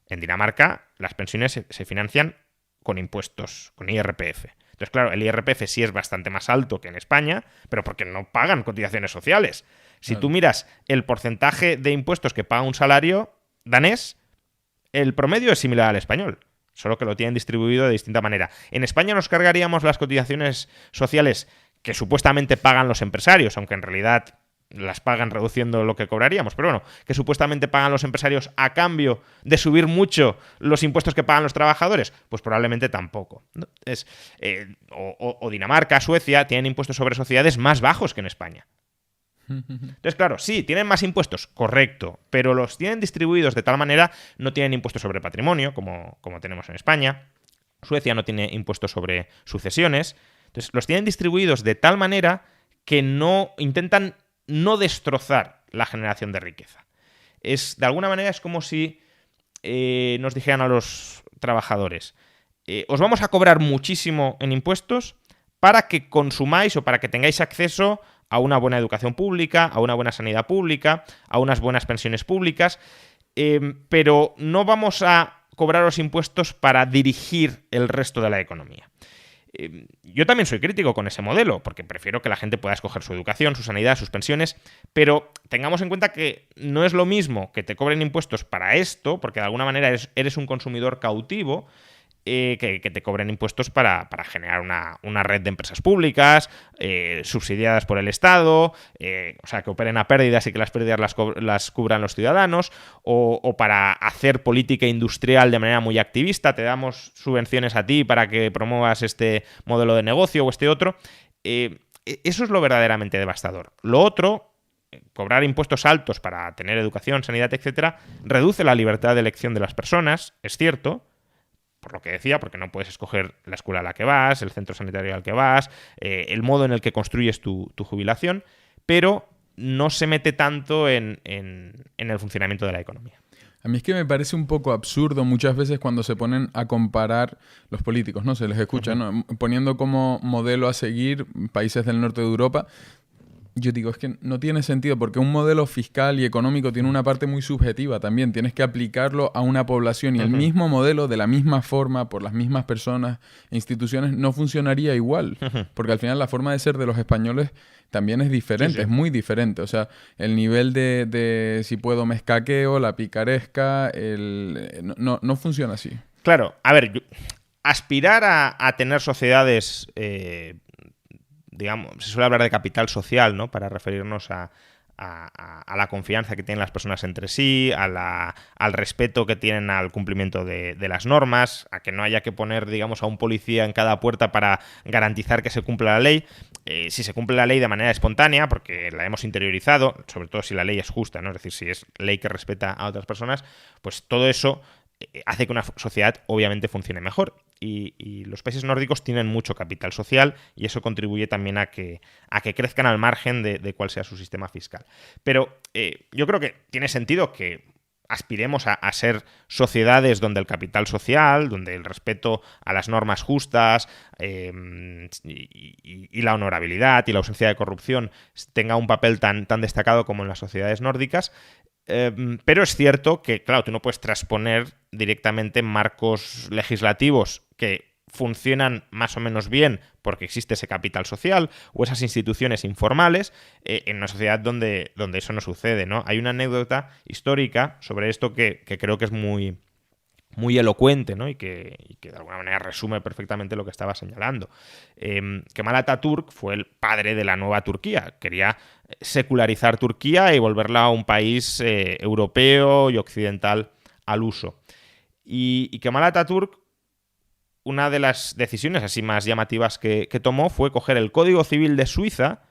En Dinamarca las pensiones se financian con impuestos, con IRPF. Entonces, claro, el IRPF sí es bastante más alto que en España, pero porque no pagan cotizaciones sociales. Si tú miras el porcentaje de impuestos que paga un salario danés, el promedio es similar al español, solo que lo tienen distribuido de distinta manera. En España nos cargaríamos las cotizaciones sociales que supuestamente pagan los empresarios, aunque en realidad las pagan reduciendo lo que cobraríamos, pero bueno, que supuestamente pagan los empresarios a cambio de subir mucho los impuestos que pagan los trabajadores, pues probablemente tampoco, ¿no? O Dinamarca, Suecia tienen impuestos sobre sociedades más bajos que en España. Entonces, claro, sí, tienen más impuestos, correcto, pero los tienen distribuidos de tal manera, no tienen impuestos sobre patrimonio, como tenemos en España. Suecia no tiene impuestos sobre sucesiones. Entonces, los tienen distribuidos de tal manera que intentan no destrozar la generación de riqueza. De alguna manera es como si nos dijeran a los trabajadores, os vamos a cobrar muchísimo en impuestos para que consumáis o para que tengáis acceso a una buena educación pública, a una buena sanidad pública, a unas buenas pensiones públicas, pero no vamos a cobraros impuestos para dirigir el resto de la economía. Yo también soy crítico con ese modelo, porque prefiero que la gente pueda escoger su educación, su sanidad, sus pensiones, pero tengamos en cuenta que no es lo mismo que te cobren impuestos para esto, porque de alguna manera eres un consumidor cautivo, que te cobren impuestos para generar una red de empresas públicas subsidiadas por el Estado, o sea, que operen a pérdidas y que las pérdidas las cubran los ciudadanos, o para hacer política industrial de manera muy activista, te damos subvenciones a ti para que promuevas este modelo de negocio o este otro. Eso es lo verdaderamente devastador. Lo otro, cobrar impuestos altos para tener educación, sanidad, etcétera, reduce la libertad de elección de las personas, es cierto, por lo que decía, porque no puedes escoger la escuela a la que vas, el centro sanitario al que vas, el modo en el que construyes tu jubilación, pero no se mete tanto en el funcionamiento de la economía. A mí es que me parece un poco absurdo muchas veces cuando se ponen a comparar los políticos, ¿no? Se les escucha, ¿no? Poniendo como modelo a seguir países del norte de Europa. Yo digo, es que no tiene sentido porque un modelo fiscal y económico tiene una parte muy subjetiva también. Tienes que aplicarlo a una población y el mismo modelo, de la misma forma, por las mismas personas e instituciones, no funcionaría igual. Porque al final la forma de ser de los españoles también es diferente, Sí. es muy diferente. O sea, el nivel de si puedo me escaqueo, la picaresca, no funciona así. Claro, a ver, aspirar a tener sociedades, digamos, se suele hablar de capital social, ¿no? Para referirnos a la confianza que tienen las personas entre sí, al respeto que tienen al cumplimiento de las normas, a que no haya que poner, digamos, a un policía en cada puerta para garantizar que se cumpla la ley. Si se cumple la ley de manera espontánea, porque la hemos interiorizado, sobre todo si la ley es justa, ¿no? Es decir, si es ley que respeta a otras personas, pues todo eso hace que una sociedad obviamente funcione mejor. Y los países nórdicos tienen mucho capital social y eso contribuye también a que crezcan al margen de cuál sea su sistema fiscal. Pero yo creo que tiene sentido que aspiremos a ser sociedades donde el capital social, donde el respeto a las normas justas y la honorabilidad y la ausencia de corrupción tenga un papel tan destacado como en las sociedades nórdicas. Pero es cierto que, claro, tú no puedes transponer directamente marcos legislativos que funcionan más o menos bien porque existe ese capital social o esas instituciones informales en una sociedad donde eso no sucede, ¿no? Hay una anécdota histórica sobre esto que creo que es muy, muy elocuente, ¿no? y que de alguna manera resume perfectamente lo que estaba señalando. Kemal Atatürk fue el padre de la nueva Turquía. Quería secularizar Turquía y volverla a un país europeo y occidental al uso. Y Kemal Atatürk, una de las decisiones así más llamativas que tomó fue coger el Código Civil de Suiza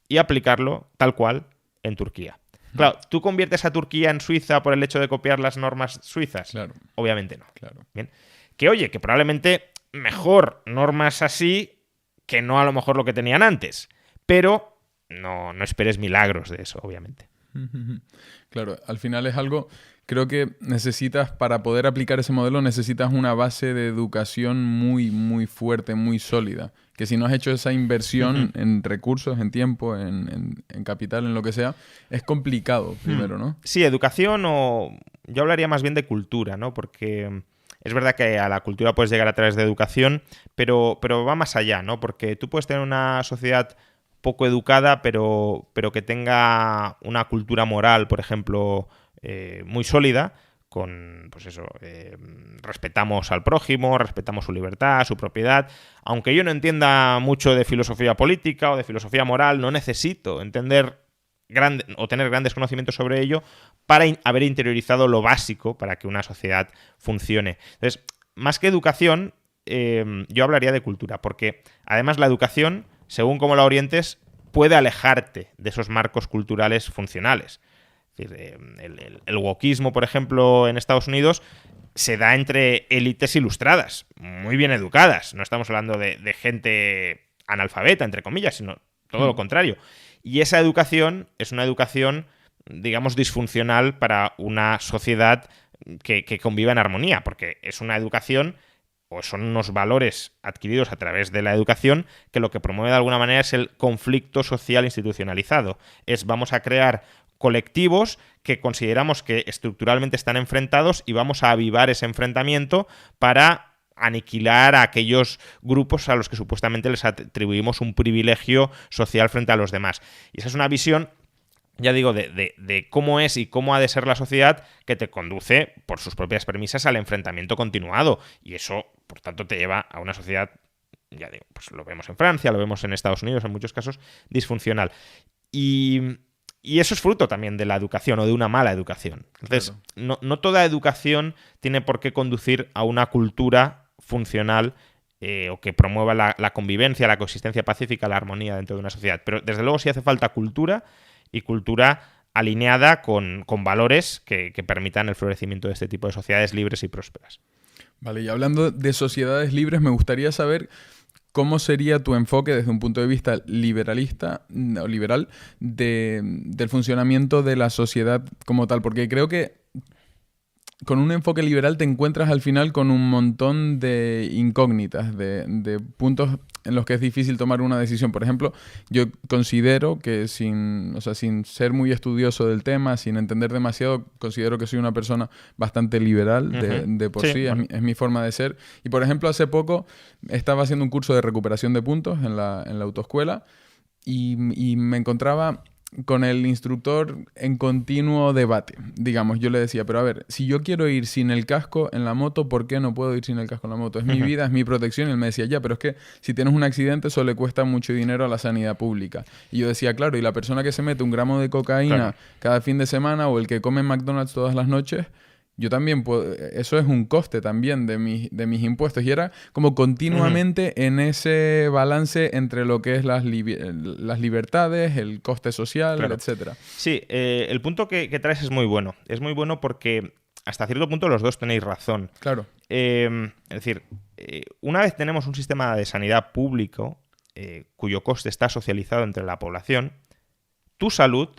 y aplicarlo tal cual en Turquía. Claro, ¿tú conviertes a Turquía en Suiza por el hecho de copiar las normas suizas? Claro. Obviamente no. Claro. Bien. Que oye, que probablemente mejor normas así que no a lo mejor lo que tenían antes. Pero no esperes milagros de eso, obviamente. Claro, al final es algo, creo que necesitas, para poder aplicar ese modelo, necesitas una base de educación muy, muy fuerte, muy sólida. Que si no has hecho esa inversión en recursos, en tiempo, en capital, en lo que sea, es complicado primero, ¿no? Sí, educación o... Yo hablaría más bien de cultura, ¿no? Porque es verdad que a la cultura puedes llegar a través de educación, pero va más allá, ¿no? Porque tú puedes tener una sociedad poco educada, pero que tenga una cultura moral, por ejemplo, muy sólida, con, pues eso, respetamos al prójimo, respetamos su libertad, su propiedad. Aunque yo no entienda mucho de filosofía política o de filosofía moral, no necesito entender o tener grandes conocimientos sobre ello para haber interiorizado lo básico para que una sociedad funcione. Entonces, más que educación, yo hablaría de cultura, porque además la educación, según cómo la orientes, puede alejarte de esos marcos culturales funcionales. Es decir, el wokismo, por ejemplo, en Estados Unidos se da entre élites ilustradas, muy bien educadas. No estamos hablando de gente analfabeta, entre comillas, sino todo lo contrario. Y esa educación es una educación, digamos, disfuncional para una sociedad que conviva en armonía, porque es una educación o son unos valores adquiridos a través de la educación que lo que promueve de alguna manera es el conflicto social institucionalizado. Vamos a crear colectivos que consideramos que estructuralmente están enfrentados y vamos a avivar ese enfrentamiento para aniquilar a aquellos grupos a los que supuestamente les atribuimos un privilegio social frente a los demás. Y esa es una visión, ya digo, de cómo es y cómo ha de ser la sociedad, que te conduce, por sus propias premisas, al enfrentamiento continuado. Y eso, por tanto, te lleva a una sociedad, ya digo, pues lo vemos en Francia, lo vemos en Estados Unidos, en muchos casos, disfuncional. Y eso es fruto también de la educación o de una mala educación. Entonces, claro, no toda educación tiene por qué conducir a una cultura funcional o que promueva la convivencia, la coexistencia pacífica, la armonía dentro de una sociedad. Pero desde luego sí hace falta cultura y cultura alineada con valores que permitan el florecimiento de este tipo de sociedades libres y prósperas. Vale, y hablando de sociedades libres, me gustaría saber cómo sería tu enfoque desde un punto de vista liberalista o liberal del funcionamiento de la sociedad como tal, porque creo que con un enfoque liberal te encuentras al final con un montón de incógnitas, de puntos en los que es difícil tomar una decisión. Por ejemplo, yo considero que sin ser muy estudioso del tema, sin entender demasiado, considero que soy una persona bastante liberal de por sí, bueno. es mi forma de ser. Y por ejemplo, hace poco estaba haciendo un curso de recuperación de puntos en la autoescuela y me encontraba con el instructor en continuo debate. Digamos, yo le decía, pero a ver, si yo quiero ir sin el casco en la moto, ¿por qué no puedo ir sin el casco en la moto? Es mi vida, es mi protección. Y él me decía, ya, pero es que si tienes un accidente eso le cuesta mucho dinero a la sanidad pública. Y yo decía, claro, y la persona que se mete 1 gramo de cocaína cada fin de semana o el que come en McDonald's todas las noches, yo también puedo, eso es un coste también de mis impuestos. Y era como continuamente en ese balance entre lo que es las libertades, el coste social, etcétera. Sí, el punto que traes es muy bueno. Es muy bueno porque hasta cierto punto los dos tenéis razón. Claro. Es decir, una vez tenemos un sistema de sanidad público cuyo coste está socializado entre la población, tu salud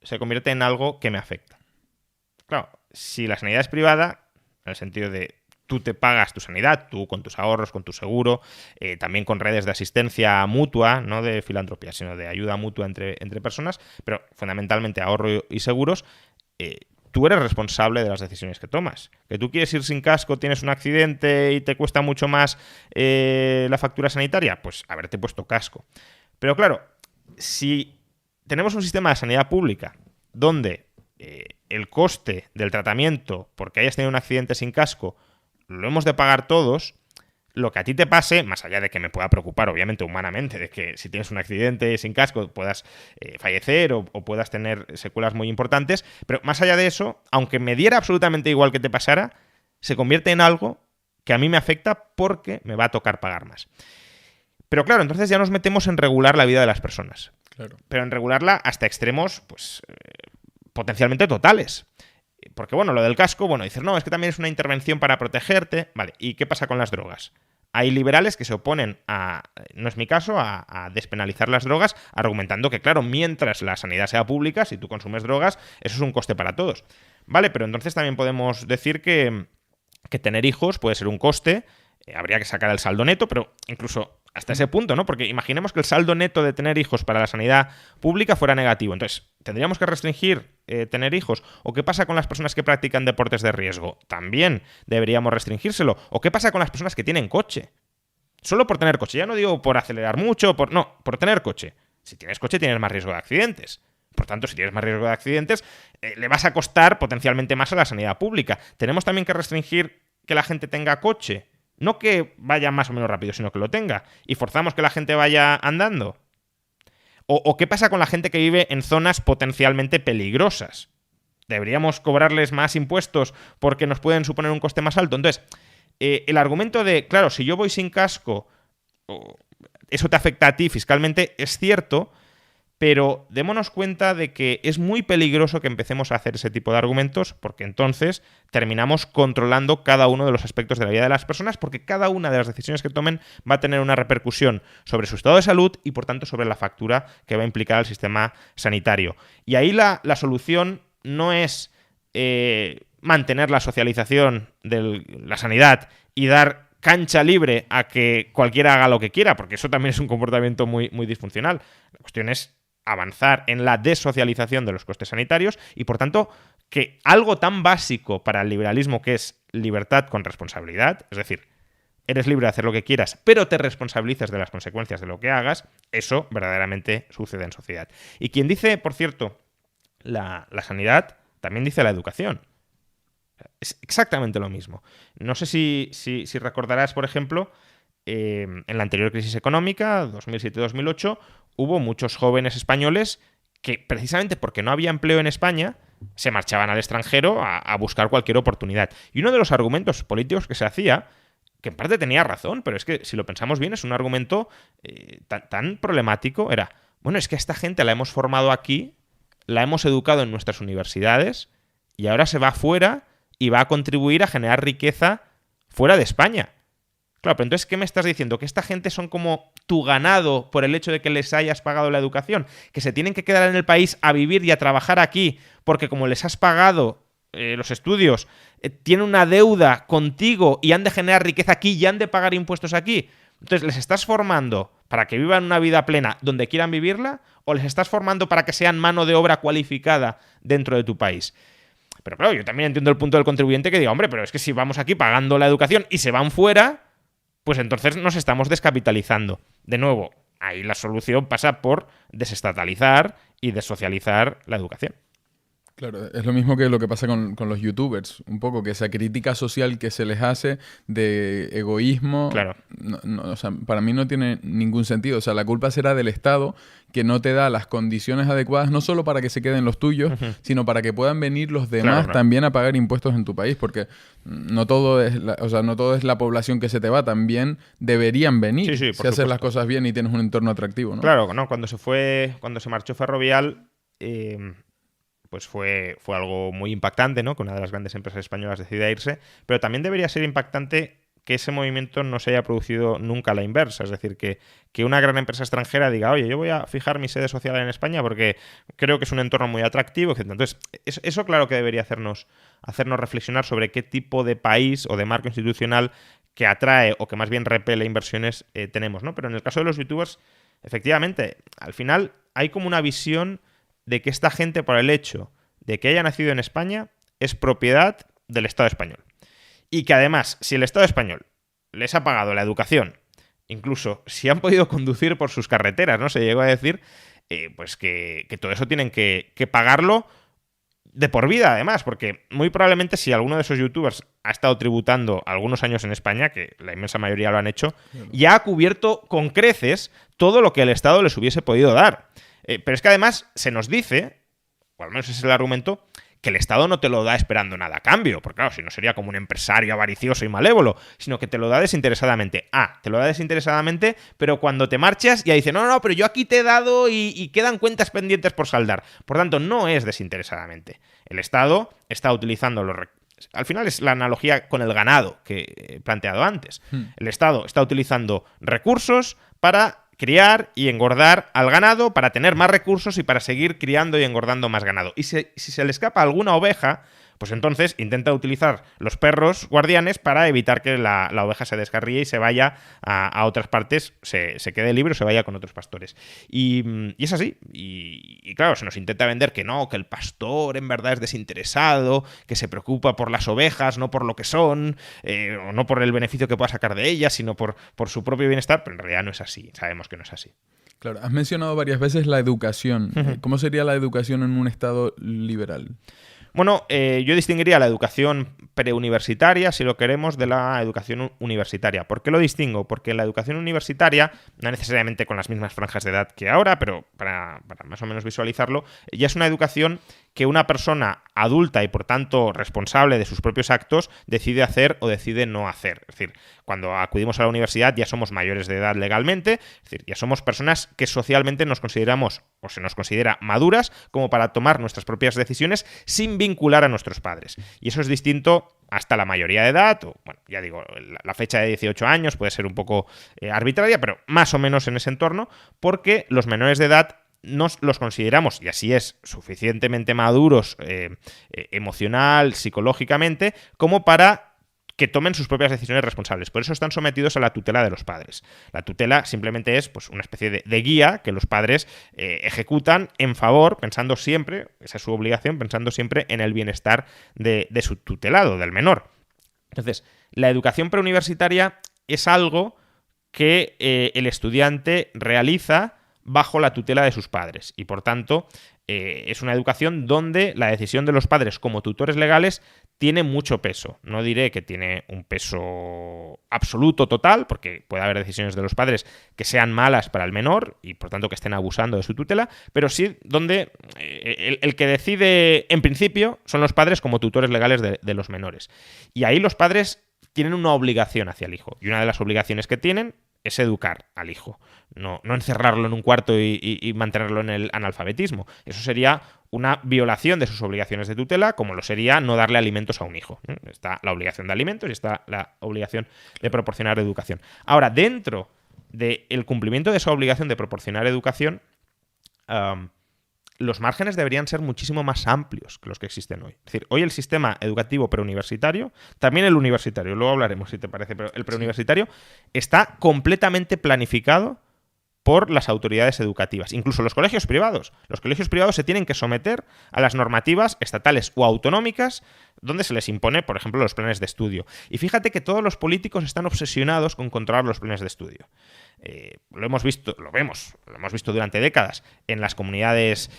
se convierte en algo que me afecta. Claro, si la sanidad es privada, en el sentido de tú te pagas tu sanidad, tú con tus ahorros, con tu seguro, también con redes de asistencia mutua, no de filantropía, sino de ayuda mutua entre personas, pero fundamentalmente ahorro y seguros, tú eres responsable de las decisiones que tomas. Que tú quieres ir sin casco, tienes un accidente y te cuesta mucho más la factura sanitaria, pues haberte puesto casco. Pero claro, si tenemos un sistema de sanidad pública donde el coste del tratamiento porque hayas tenido un accidente sin casco lo hemos de pagar todos, lo que a ti te pase, más allá de que me pueda preocupar obviamente humanamente, de que si tienes un accidente sin casco puedas fallecer o puedas tener secuelas muy importantes, pero más allá de eso, aunque me diera absolutamente igual que te pasara, se convierte en algo que a mí me afecta porque me va a tocar pagar más. Pero claro, entonces ya nos metemos en regular la vida de las personas. Claro. Pero en regularla hasta extremos, pues potencialmente totales. Porque, bueno, lo del casco, bueno, dices, no, es que también es una intervención para protegerte. Vale, ¿y qué pasa con las drogas? Hay liberales que se oponen a, no es mi caso, a despenalizar las drogas, argumentando que, claro, mientras la sanidad sea pública, si tú consumes drogas, eso es un coste para todos. Vale, pero entonces también podemos decir que tener hijos puede ser un coste, habría que sacar el saldo neto, pero incluso hasta ese punto, ¿no? Porque imaginemos que el saldo neto de tener hijos para la sanidad pública fuera negativo. Entonces, ¿tendríamos que restringir tener hijos? ¿O qué pasa con las personas que practican deportes de riesgo? También deberíamos restringírselo. ¿O qué pasa con las personas que tienen coche? Solo por tener coche. Ya no digo por acelerar mucho, no, por tener coche. Si tienes coche tienes más riesgo de accidentes. Por tanto, si tienes más riesgo de accidentes, le vas a costar potencialmente más a la sanidad pública. Tenemos también que restringir que la gente tenga coche. No que vaya más o menos rápido, sino que lo tenga. Y forzamos que la gente vaya andando. ¿O qué pasa con la gente que vive en zonas potencialmente peligrosas? ¿Deberíamos cobrarles más impuestos porque nos pueden suponer un coste más alto? Entonces, el argumento de, claro, si yo voy sin casco, eso te afecta a ti fiscalmente, es cierto, pero démonos cuenta de que es muy peligroso que empecemos a hacer ese tipo de argumentos porque entonces terminamos controlando cada uno de los aspectos de la vida de las personas porque cada una de las decisiones que tomen va a tener una repercusión sobre su estado de salud y por tanto sobre la factura que va a implicar al sistema sanitario. Y ahí la solución no es mantener la socialización de la sanidad y dar cancha libre a que cualquiera haga lo que quiera, porque eso también es un comportamiento muy, muy disfuncional. La cuestión es avanzar en la desocialización de los costes sanitarios y, por tanto, que algo tan básico para el liberalismo que es libertad con responsabilidad, es decir, eres libre de hacer lo que quieras, pero te responsabilizas de las consecuencias de lo que hagas, eso verdaderamente sucede en sociedad. Y quien dice, por cierto, la sanidad, también dice la educación. Es exactamente lo mismo. No sé si recordarás, por ejemplo, en la anterior crisis económica, 2007-2008, hubo muchos jóvenes españoles que, precisamente porque no había empleo en España, se marchaban al extranjero a buscar cualquier oportunidad. Y uno de los argumentos políticos que se hacía, que en parte tenía razón, pero es que si lo pensamos bien es un argumento tan problemático, era, bueno, es que a esta gente la hemos formado aquí, la hemos educado en nuestras universidades y ahora se va fuera y va a contribuir a generar riqueza fuera de España. Claro, pero entonces, ¿qué me estás diciendo? ¿Que esta gente son como tu ganado por el hecho de que les hayas pagado la educación? ¿Que se tienen que quedar en el país a vivir y a trabajar aquí porque como les has pagado los estudios, tienen una deuda contigo y han de generar riqueza aquí y han de pagar impuestos aquí. Entonces, ¿les estás formando para que vivan una vida plena donde quieran vivirla o les estás formando para que sean mano de obra cualificada dentro de tu país? Pero claro, yo también entiendo el punto del contribuyente que diga, hombre, pero es que si vamos aquí pagando la educación y se van fuera, pues entonces nos estamos descapitalizando. De nuevo, ahí la solución pasa por desestatalizar y desocializar la educación. Claro, es lo mismo que lo que pasa con los youtubers, un poco que esa crítica social que se les hace de egoísmo, claro. O sea, para mí no tiene ningún sentido. O sea, la culpa será del Estado que no te da las condiciones adecuadas, no solo para que se queden los tuyos, sino para que puedan venir los demás también a pagar impuestos en tu país, porque no todo es no todo es la población que se te va, también deberían venir si haces las cosas bien y tienes un entorno atractivo, ¿no? Claro, no, cuando se marchó Ferrovial, pues fue algo muy impactante, ¿no? Que una de las grandes empresas españolas decida irse, pero también debería ser impactante que ese movimiento no se haya producido nunca a la inversa, es decir, que una gran empresa extranjera diga, oye, yo voy a fijar mi sede social en España porque creo que es un entorno muy atractivo, etc. Entonces, eso claro que debería hacernos reflexionar sobre qué tipo de país o de marco institucional que atrae o que más bien repele inversiones tenemos, ¿no? Pero en el caso de los youtubers, efectivamente, al final hay como una visión de que esta gente, por el hecho de que haya nacido en España, es propiedad del Estado español. Y que además, si el Estado español les ha pagado la educación, incluso si han podido conducir por sus carreteras, ¿no? Se llegó a decir, pues que todo eso tienen que pagarlo de por vida, además, porque muy probablemente si alguno de esos youtubers ha estado tributando algunos años en España, que la inmensa mayoría lo han hecho, ya ha cubierto con creces todo lo que el Estado les hubiese podido dar. Pero es que además se nos dice, o al menos ese es el argumento, que el Estado no te lo da esperando nada a cambio, porque claro, si no sería como un empresario avaricioso y malévolo, sino que te lo da desinteresadamente. Te lo da desinteresadamente, pero cuando te marchas ya dice, no, pero yo aquí te he dado y quedan cuentas pendientes por saldar. Por tanto, no es desinteresadamente. El Estado está utilizando los recursos. Al final es la analogía con el ganado que he planteado antes. El Estado está utilizando recursos para criar y engordar al ganado, para tener más recursos y para seguir criando y engordando más ganado. Y si se le escapa alguna oveja, pues entonces intenta utilizar los perros guardianes para evitar que la oveja se descarríe y se vaya a otras partes, se quede libre o se vaya con otros pastores. Y es así. Y claro, se nos intenta vender que no, que el pastor en verdad es desinteresado, que se preocupa por las ovejas, no por lo que son, o no por el beneficio que pueda sacar de ellas, sino por su propio bienestar, pero en realidad no es así. Sabemos que no es así. Claro, has mencionado varias veces la educación. ¿Cómo sería la educación en un Estado liberal? Bueno, yo distinguiría la educación preuniversitaria, si lo queremos, de la educación universitaria. ¿Por qué lo distingo? Porque la educación universitaria, no necesariamente con las mismas franjas de edad que ahora, pero para más o menos visualizarlo, ya es una educación que una persona adulta y por tanto responsable de sus propios actos decide hacer o decide no hacer. Es decir, cuando acudimos a la universidad ya somos mayores de edad legalmente, es decir, ya somos personas que socialmente nos consideramos o se nos considera maduras como para tomar nuestras propias decisiones sin vincular a nuestros padres. Y eso es distinto hasta la mayoría de edad, o bueno, ya digo, la fecha de 18 años puede ser un poco arbitraria, pero más o menos en ese entorno, porque los menores de edad nos los consideramos, y así es, suficientemente maduros emocional, psicológicamente, como para que tomen sus propias decisiones responsables. Por eso están sometidos a la tutela de los padres. La tutela simplemente es pues, una especie de guía que los padres ejecutan en favor, pensando siempre, esa es su obligación, pensando siempre en el bienestar de su tutelado, del menor. Entonces, la educación preuniversitaria es algo que el estudiante realiza bajo la tutela de sus padres y, por tanto, es una educación donde la decisión de los padres como tutores legales tiene mucho peso. No diré que tiene un peso absoluto, total, porque puede haber decisiones de los padres que sean malas para el menor y, por tanto, que estén abusando de su tutela, pero sí donde el que decide, en principio, son los padres como tutores legales de los menores. Y ahí los padres tienen una obligación hacia el hijo. Y una de las obligaciones que tienen es educar al hijo, no encerrarlo en un cuarto y mantenerlo en el analfabetismo. Eso sería una violación de sus obligaciones de tutela, como lo sería no darle alimentos a un hijo. Está la obligación de alimentos y está la obligación de proporcionar educación. Ahora, dentro del cumplimiento de esa obligación de proporcionar educación, los márgenes deberían ser muchísimo más amplios que los que existen hoy. Es decir, hoy el sistema educativo preuniversitario, también el universitario, luego hablaremos si te parece, pero el preuniversitario está completamente planificado por las autoridades educativas, incluso los colegios privados. Los colegios privados se tienen que someter a las normativas estatales o autonómicas donde se les impone, por ejemplo, los planes de estudio. Y fíjate que todos los políticos están obsesionados con controlar los planes de estudio. Lo hemos visto durante décadas en las comunidades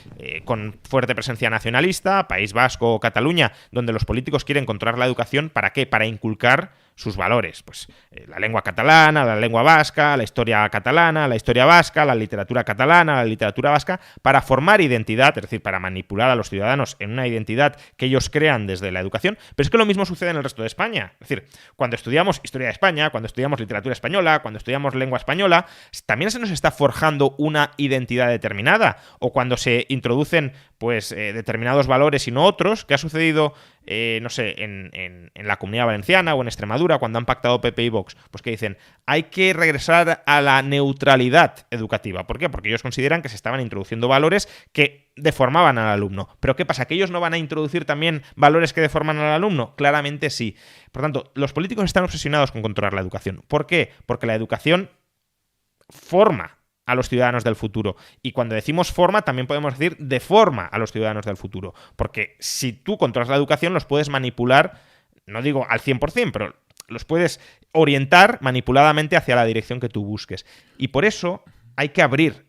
con fuerte presencia nacionalista, País Vasco o Cataluña, donde los políticos quieren controlar la educación. ¿Para qué? Para inculcar sus valores. Pues la lengua catalana, la lengua vasca, la historia catalana, la historia vasca, la literatura catalana, la literatura vasca, para formar identidad, es decir, para manipular a los ciudadanos en una identidad que ellos crean desde la educación. Pero es que lo mismo sucede en el resto de España. Es decir, cuando estudiamos historia de España, cuando estudiamos literatura española, cuando estudiamos lengua española, también se nos está forjando una identidad determinada. O cuando se introducen determinados valores y no otros, que ha sucedido en la Comunidad Valenciana o en Extremadura, cuando han pactado PP y Vox, pues que dicen, hay que regresar a la neutralidad educativa. ¿Por qué? Porque ellos consideran que se estaban introduciendo valores que deformaban al alumno. ¿Pero qué pasa? ¿Que ellos no van a introducir también valores que deforman al alumno? Claramente sí. Por tanto, los políticos están obsesionados con controlar la educación. ¿Por qué? Porque la educación forma a los ciudadanos del futuro. Y cuando decimos forma, también podemos decir deforma a los ciudadanos del futuro. Porque si tú controlas la educación, los puedes manipular, no digo al 100%, pero los puedes orientar manipuladamente hacia la dirección que tú busques. Y por eso hay que abrir,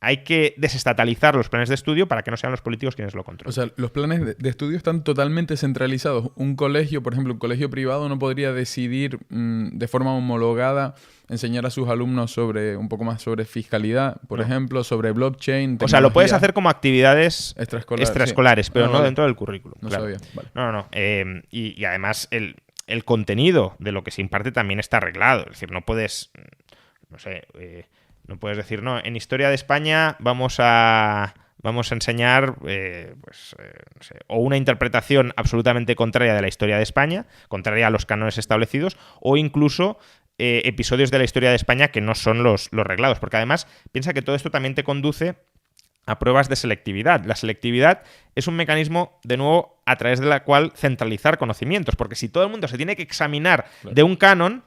hay que desestatalizar los planes de estudio para que no sean los políticos quienes lo controlen. O sea, los planes de estudio están totalmente centralizados. Un colegio, por ejemplo, un colegio privado no podría decidir de forma homologada enseñar a sus alumnos un poco más sobre fiscalidad, por ejemplo, sobre blockchain. O sea, lo puedes hacer como actividades extraescolares, sí. Pero no dentro del currículum. No claro. sabía. Vale. No. Y además el contenido de lo que se imparte también está arreglado. Es decir, no puedes, no puedes decir, no, en Historia de España vamos a enseñar o una interpretación absolutamente contraria de la historia de España, contraria a los cánones establecidos, o incluso episodios de la historia de España que no son los reglados. Porque además, piensa que todo esto también te conduce a pruebas de selectividad. La selectividad es un mecanismo, de nuevo, a través de la cual centralizar conocimientos. Porque si todo el mundo se tiene que examinar de un canon,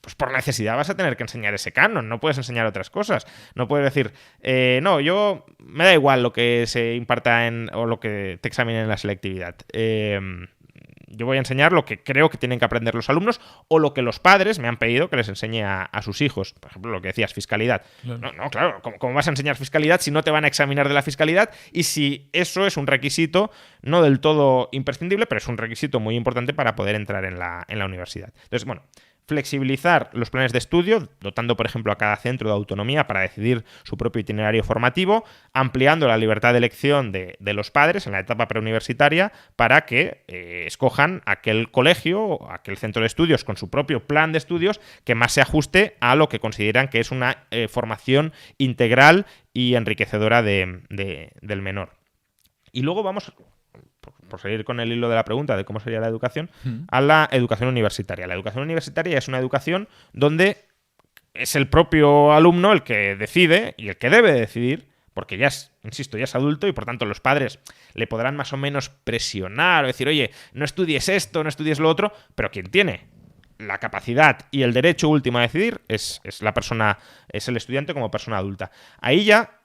pues por necesidad vas a tener que enseñar ese canon, no puedes enseñar otras cosas. No puedes decir, no, yo me da igual lo que se imparta o lo que te examinen en la selectividad. Yo voy a enseñar lo que creo que tienen que aprender los alumnos o lo que los padres me han pedido que les enseñe a sus hijos. Por ejemplo, lo que decías, fiscalidad. Claro. No, claro, ¿cómo vas a enseñar fiscalidad si no te van a examinar de la fiscalidad? Y si eso es un requisito no del todo imprescindible, pero es un requisito muy importante para poder entrar en la universidad. Entonces, bueno, flexibilizar los planes de estudio, dotando, por ejemplo, a cada centro de autonomía para decidir su propio itinerario formativo, ampliando la libertad de elección de los padres en la etapa preuniversitaria para que escojan aquel colegio o aquel centro de estudios con su propio plan de estudios que más se ajuste a lo que consideran que es una formación integral y enriquecedora del menor. Y luego vamos, por seguir con el hilo de la pregunta de cómo sería la educación, a la educación universitaria. La educación universitaria es una educación donde es el propio alumno el que decide y el que debe decidir, porque ya es adulto y por tanto los padres le podrán más o menos presionar o decir, oye, no estudies esto, no estudies lo otro, pero quien tiene la capacidad y el derecho último a decidir es la persona, es el estudiante como persona adulta. Ahí ya,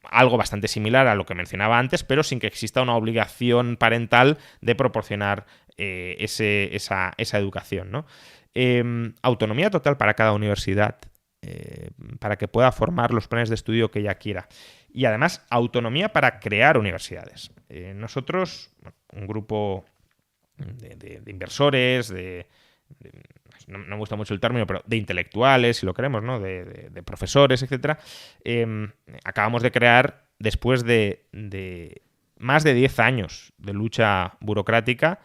algo bastante similar a lo que mencionaba antes, pero sin que exista una obligación parental de proporcionar esa educación, ¿no? Autonomía total para cada universidad, para que pueda formar los planes de estudio que ella quiera. Y además, autonomía para crear universidades. Nosotros, un grupo de inversores, no me gusta mucho el término, pero de intelectuales, si lo queremos, ¿no? De profesores, etcétera, acabamos de crear, después de más de 10 años de lucha burocrática,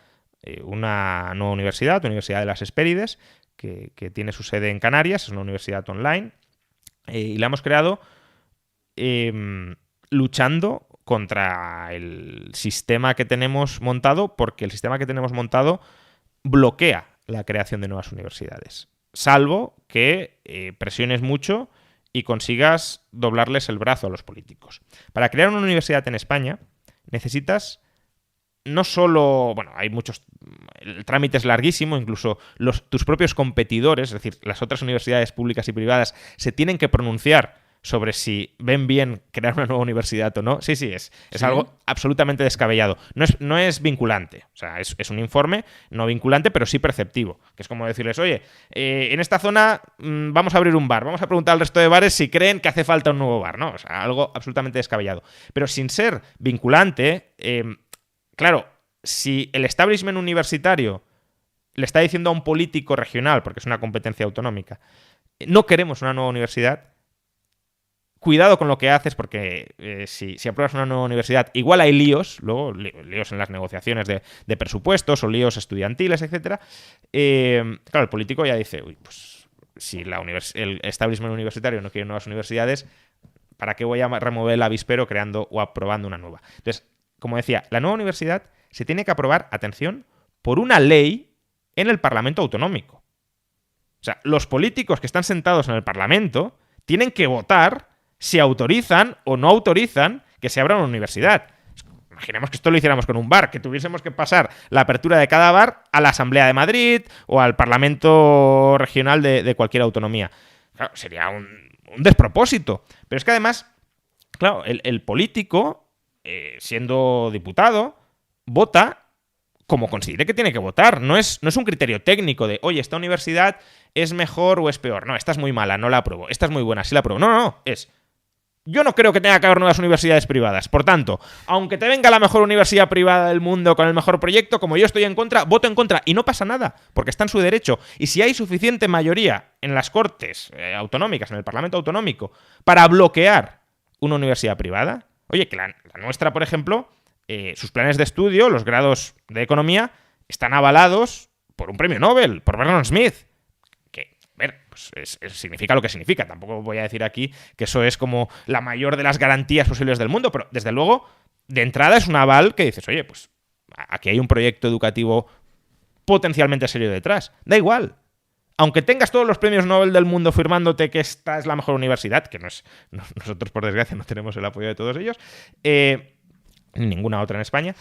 una nueva universidad, la Universidad de las Hespérides, que tiene su sede en Canarias, es una universidad online, y la hemos creado luchando contra el sistema que tenemos montado, porque el sistema que tenemos montado bloquea la creación de nuevas universidades, salvo que presiones mucho y consigas doblarles el brazo a los políticos. Para crear una universidad en España necesitas no solo... Bueno, hay muchos... El trámite es larguísimo, incluso tus propios competidores, es decir, las otras universidades públicas y privadas, se tienen que pronunciar sobre si ven bien crear una nueva universidad o no. Sí, es algo absolutamente descabellado. No es vinculante, o sea, es un informe no vinculante, pero sí perceptivo, que es como decirles, oye, en esta zona vamos a abrir un bar, vamos a preguntar al resto de bares si creen que hace falta un nuevo bar, ¿no? O sea, algo absolutamente descabellado. Pero sin ser vinculante, claro, si el establishment universitario le está diciendo a un político regional, porque es una competencia autonómica, no queremos una nueva universidad, cuidado con lo que haces, porque si apruebas una nueva universidad, igual hay líos, luego líos en las negociaciones de presupuestos o líos estudiantiles, etc. Claro, el político ya dice, uy, pues si el establishment universitario no quiere nuevas universidades, ¿para qué voy a remover el avispero creando o aprobando una nueva? Entonces, como decía, la nueva universidad se tiene que aprobar, atención, por una ley en el Parlamento autonómico. O sea, los políticos que están sentados en el Parlamento tienen que votar si autorizan o no autorizan que se abra una universidad. Imaginemos que esto lo hiciéramos con un bar, que tuviésemos que pasar la apertura de cada bar a la Asamblea de Madrid o al Parlamento regional de cualquier autonomía. Claro, sería un despropósito. Pero es que además, claro, el político, siendo diputado, vota como considere que tiene que votar. No es un criterio técnico de, oye, esta universidad es mejor o es peor. No, esta es muy mala, no la apruebo. Esta es muy buena, sí la apruebo. No, es... Yo no creo que tenga que haber nuevas universidades privadas. Por tanto, aunque te venga la mejor universidad privada del mundo con el mejor proyecto, como yo estoy en contra, voto en contra. Y no pasa nada, porque está en su derecho. Y si hay suficiente mayoría en las Cortes autonómicas, en el Parlamento autonómico, para bloquear una universidad privada, oye, que la nuestra, por ejemplo, sus planes de estudio, los grados de economía, están avalados por un premio Nobel, por Vernon Smith. Pues significa lo que significa. Tampoco voy a decir aquí que eso es como la mayor de las garantías posibles del mundo, pero desde luego, de entrada es un aval que dices, oye, pues aquí hay un proyecto educativo potencialmente serio detrás. Da igual. Aunque tengas todos los premios Nobel del mundo firmándote que esta es la mejor universidad, que nosotros por desgracia no tenemos el apoyo de todos ellos, ninguna otra en España,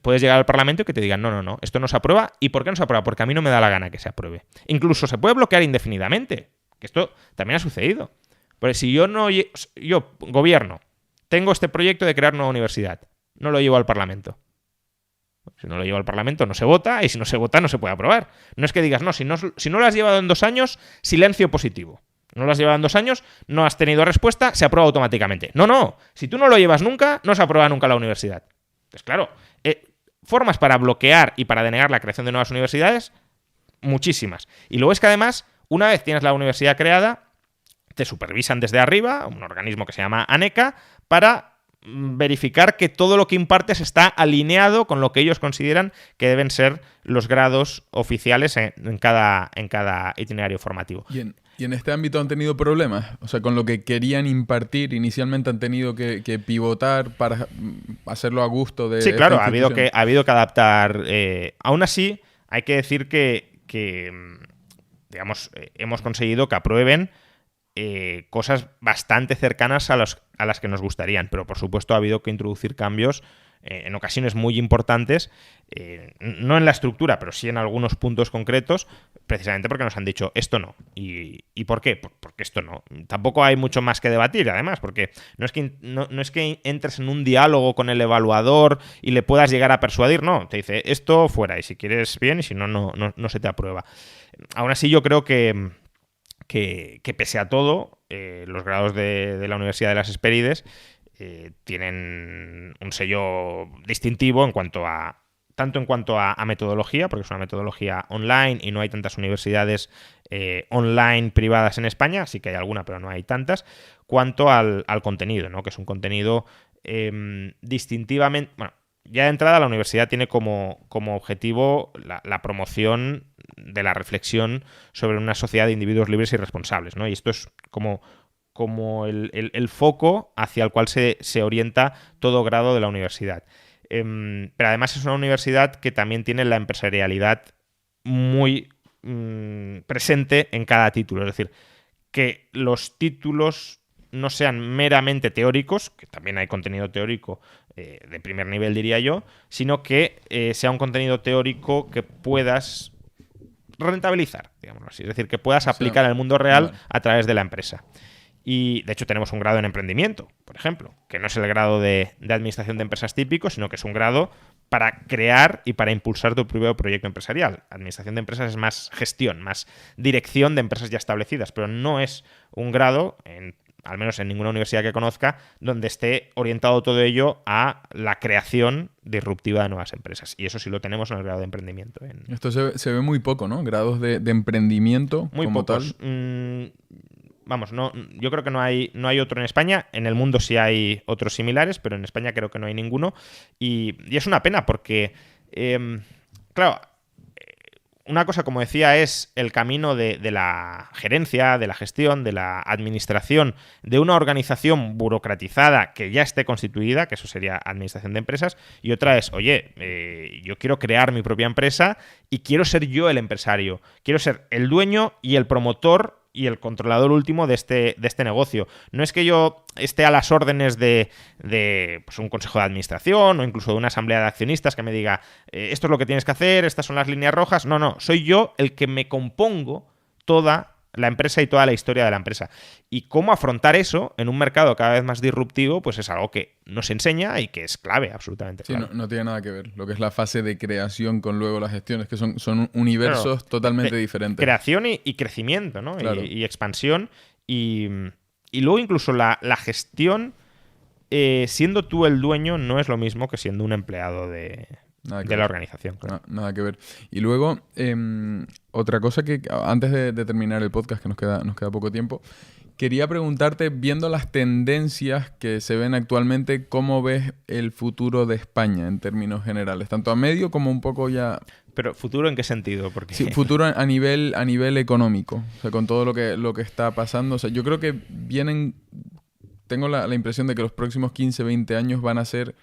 puedes llegar al Parlamento y que te digan, no, esto no se aprueba. ¿Y por qué no se aprueba? Porque a mí no me da la gana que se apruebe. Incluso se puede bloquear indefinidamente, que esto también ha sucedido. Porque si yo gobierno, tengo este proyecto de crear una universidad, no lo llevo al Parlamento. Si no lo llevo al Parlamento no se vota, y si no se vota no se puede aprobar. No es que digas, si no lo has llevado en 2 años, silencio positivo. No lo has llevado en 2 años, no has tenido respuesta, se aprueba automáticamente. No. Si tú no lo llevas nunca, no se aprueba nunca la universidad. Entonces, claro, formas para bloquear y para denegar la creación de nuevas universidades, muchísimas. Y luego es que además, una vez tienes la universidad creada, te supervisan desde arriba, un organismo que se llama ANECA, para verificar que todo lo que impartes está alineado con lo que ellos consideran que deben ser los grados oficiales en cada itinerario formativo. ¿Y en este ámbito han tenido problemas? O sea, con lo que querían impartir, inicialmente han tenido que pivotar para hacerlo a gusto de... Sí, claro, ha habido que adaptar. Aún así, hay que decir que digamos, hemos conseguido que aprueben cosas bastante cercanas a las que nos gustarían, pero por supuesto ha habido que introducir cambios en ocasiones muy importantes, no en la estructura, pero sí en algunos puntos concretos, precisamente porque nos han dicho esto no. ¿Y por qué? Porque esto no. Tampoco hay mucho más que debatir, además, porque no es que entres en un diálogo con el evaluador y le puedas llegar a persuadir, no. Te dice esto fuera, y si quieres bien, y si no, no se te aprueba. Aún así, yo creo que pese a todo, los grados de la Universidad de las Hespérides tienen un sello distintivo tanto en cuanto a metodología, porque es una metodología online y no hay tantas universidades online privadas en España, sí que hay alguna, pero no hay tantas, cuanto al contenido, ¿no? Que es un contenido distintivamente... Bueno, ya de entrada la universidad tiene como objetivo la promoción de la reflexión sobre una sociedad de individuos libres y responsables, ¿no? Y esto es como el foco hacia el cual se orienta todo grado de la universidad. Pero además es una universidad que también tiene la empresarialidad muy presente en cada título. Es decir, que los títulos no sean meramente teóricos, que también hay contenido teórico de primer nivel, diría yo, sino que sea un contenido teórico que puedas rentabilizar, digámoslo así. Es decir, que puedas aplicar en el mundo real a través de la empresa. Y, de hecho, tenemos un grado en emprendimiento, por ejemplo, que no es el grado de administración de empresas típico, sino que es un grado para crear y para impulsar tu propio proyecto empresarial. Administración de empresas es más gestión, más dirección de empresas ya establecidas, pero no es un grado, al menos en ninguna universidad que conozca, donde esté orientado todo ello a la creación disruptiva de nuevas empresas. Y eso sí lo tenemos en el grado de emprendimiento. Esto se ve muy poco, ¿no? Grados de emprendimiento muy como pocos. Tal. Vamos, no, yo creo que no hay otro en España. En el mundo sí hay otros similares, pero en España creo que no hay ninguno. Y es una pena porque, claro, una cosa, como decía, es el camino de la gerencia, de la gestión, de la administración de una organización burocratizada que ya esté constituida, que eso sería administración de empresas, y otra es, oye, yo quiero crear mi propia empresa y quiero ser yo el empresario, quiero ser el dueño y el promotor y el controlador último de este negocio. No es que yo esté a las órdenes de pues un consejo de administración o incluso de una asamblea de accionistas que me diga esto es lo que tienes que hacer, estas son las líneas rojas. No, soy yo el que me compongo toda la empresa y toda la historia de la empresa. Y cómo afrontar eso en un mercado cada vez más disruptivo, pues es algo que nos enseña y que es clave, absolutamente clave. Sí, no tiene nada que ver lo que es la fase de creación con luego las gestiones, que son universos totalmente diferentes. Creación y crecimiento, ¿no? Claro. Y expansión. Y luego incluso la gestión, siendo tú el dueño, no es lo mismo que siendo un empleado de la organización. Claro. Nada que ver. Y luego, otra cosa que antes de terminar el podcast, que nos queda poco tiempo, quería preguntarte, viendo las tendencias que se ven actualmente, ¿cómo ves el futuro de España en términos generales? Tanto a medio como un poco ya... ¿Pero futuro en qué sentido? Porque... Sí, futuro a nivel económico, o sea, con todo lo que está pasando. O sea, yo creo que tengo la impresión de que los próximos 15, 20 años van a ser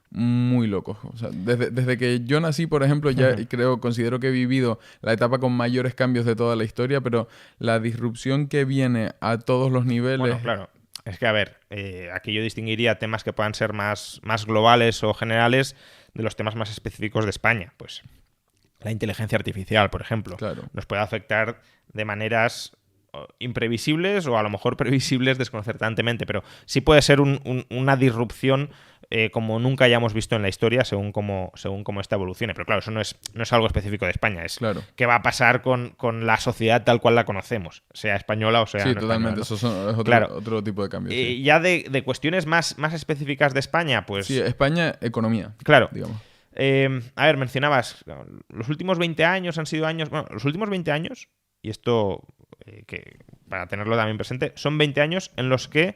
muy locos. O sea, desde que yo nací, por ejemplo, ya considero que he vivido la etapa con mayores cambios de toda la historia, pero la disrupción que viene a todos los niveles... Bueno, claro. Es que, a ver, aquí yo distinguiría temas que puedan ser más globales o generales de los temas más específicos de España. Pues la inteligencia artificial, por ejemplo, claro, nos puede afectar de maneras imprevisibles o a lo mejor previsibles desconcertantemente, pero sí puede ser una disrupción como nunca hayamos visto en la historia según cómo esta evolucione. Pero claro, eso no es algo específico de España, es claro. qué va a pasar con la sociedad tal cual la conocemos, sea española o sea sí, no totalmente, española, ¿no? Eso es otro tipo de cambios. Sí. Ya de cuestiones más específicas de España, pues... Sí, España, economía. Claro. Digamos. A ver, mencionabas, los últimos 20 años han sido años... Bueno, los últimos 20 años, y esto que para tenerlo también presente, son 20 años en los que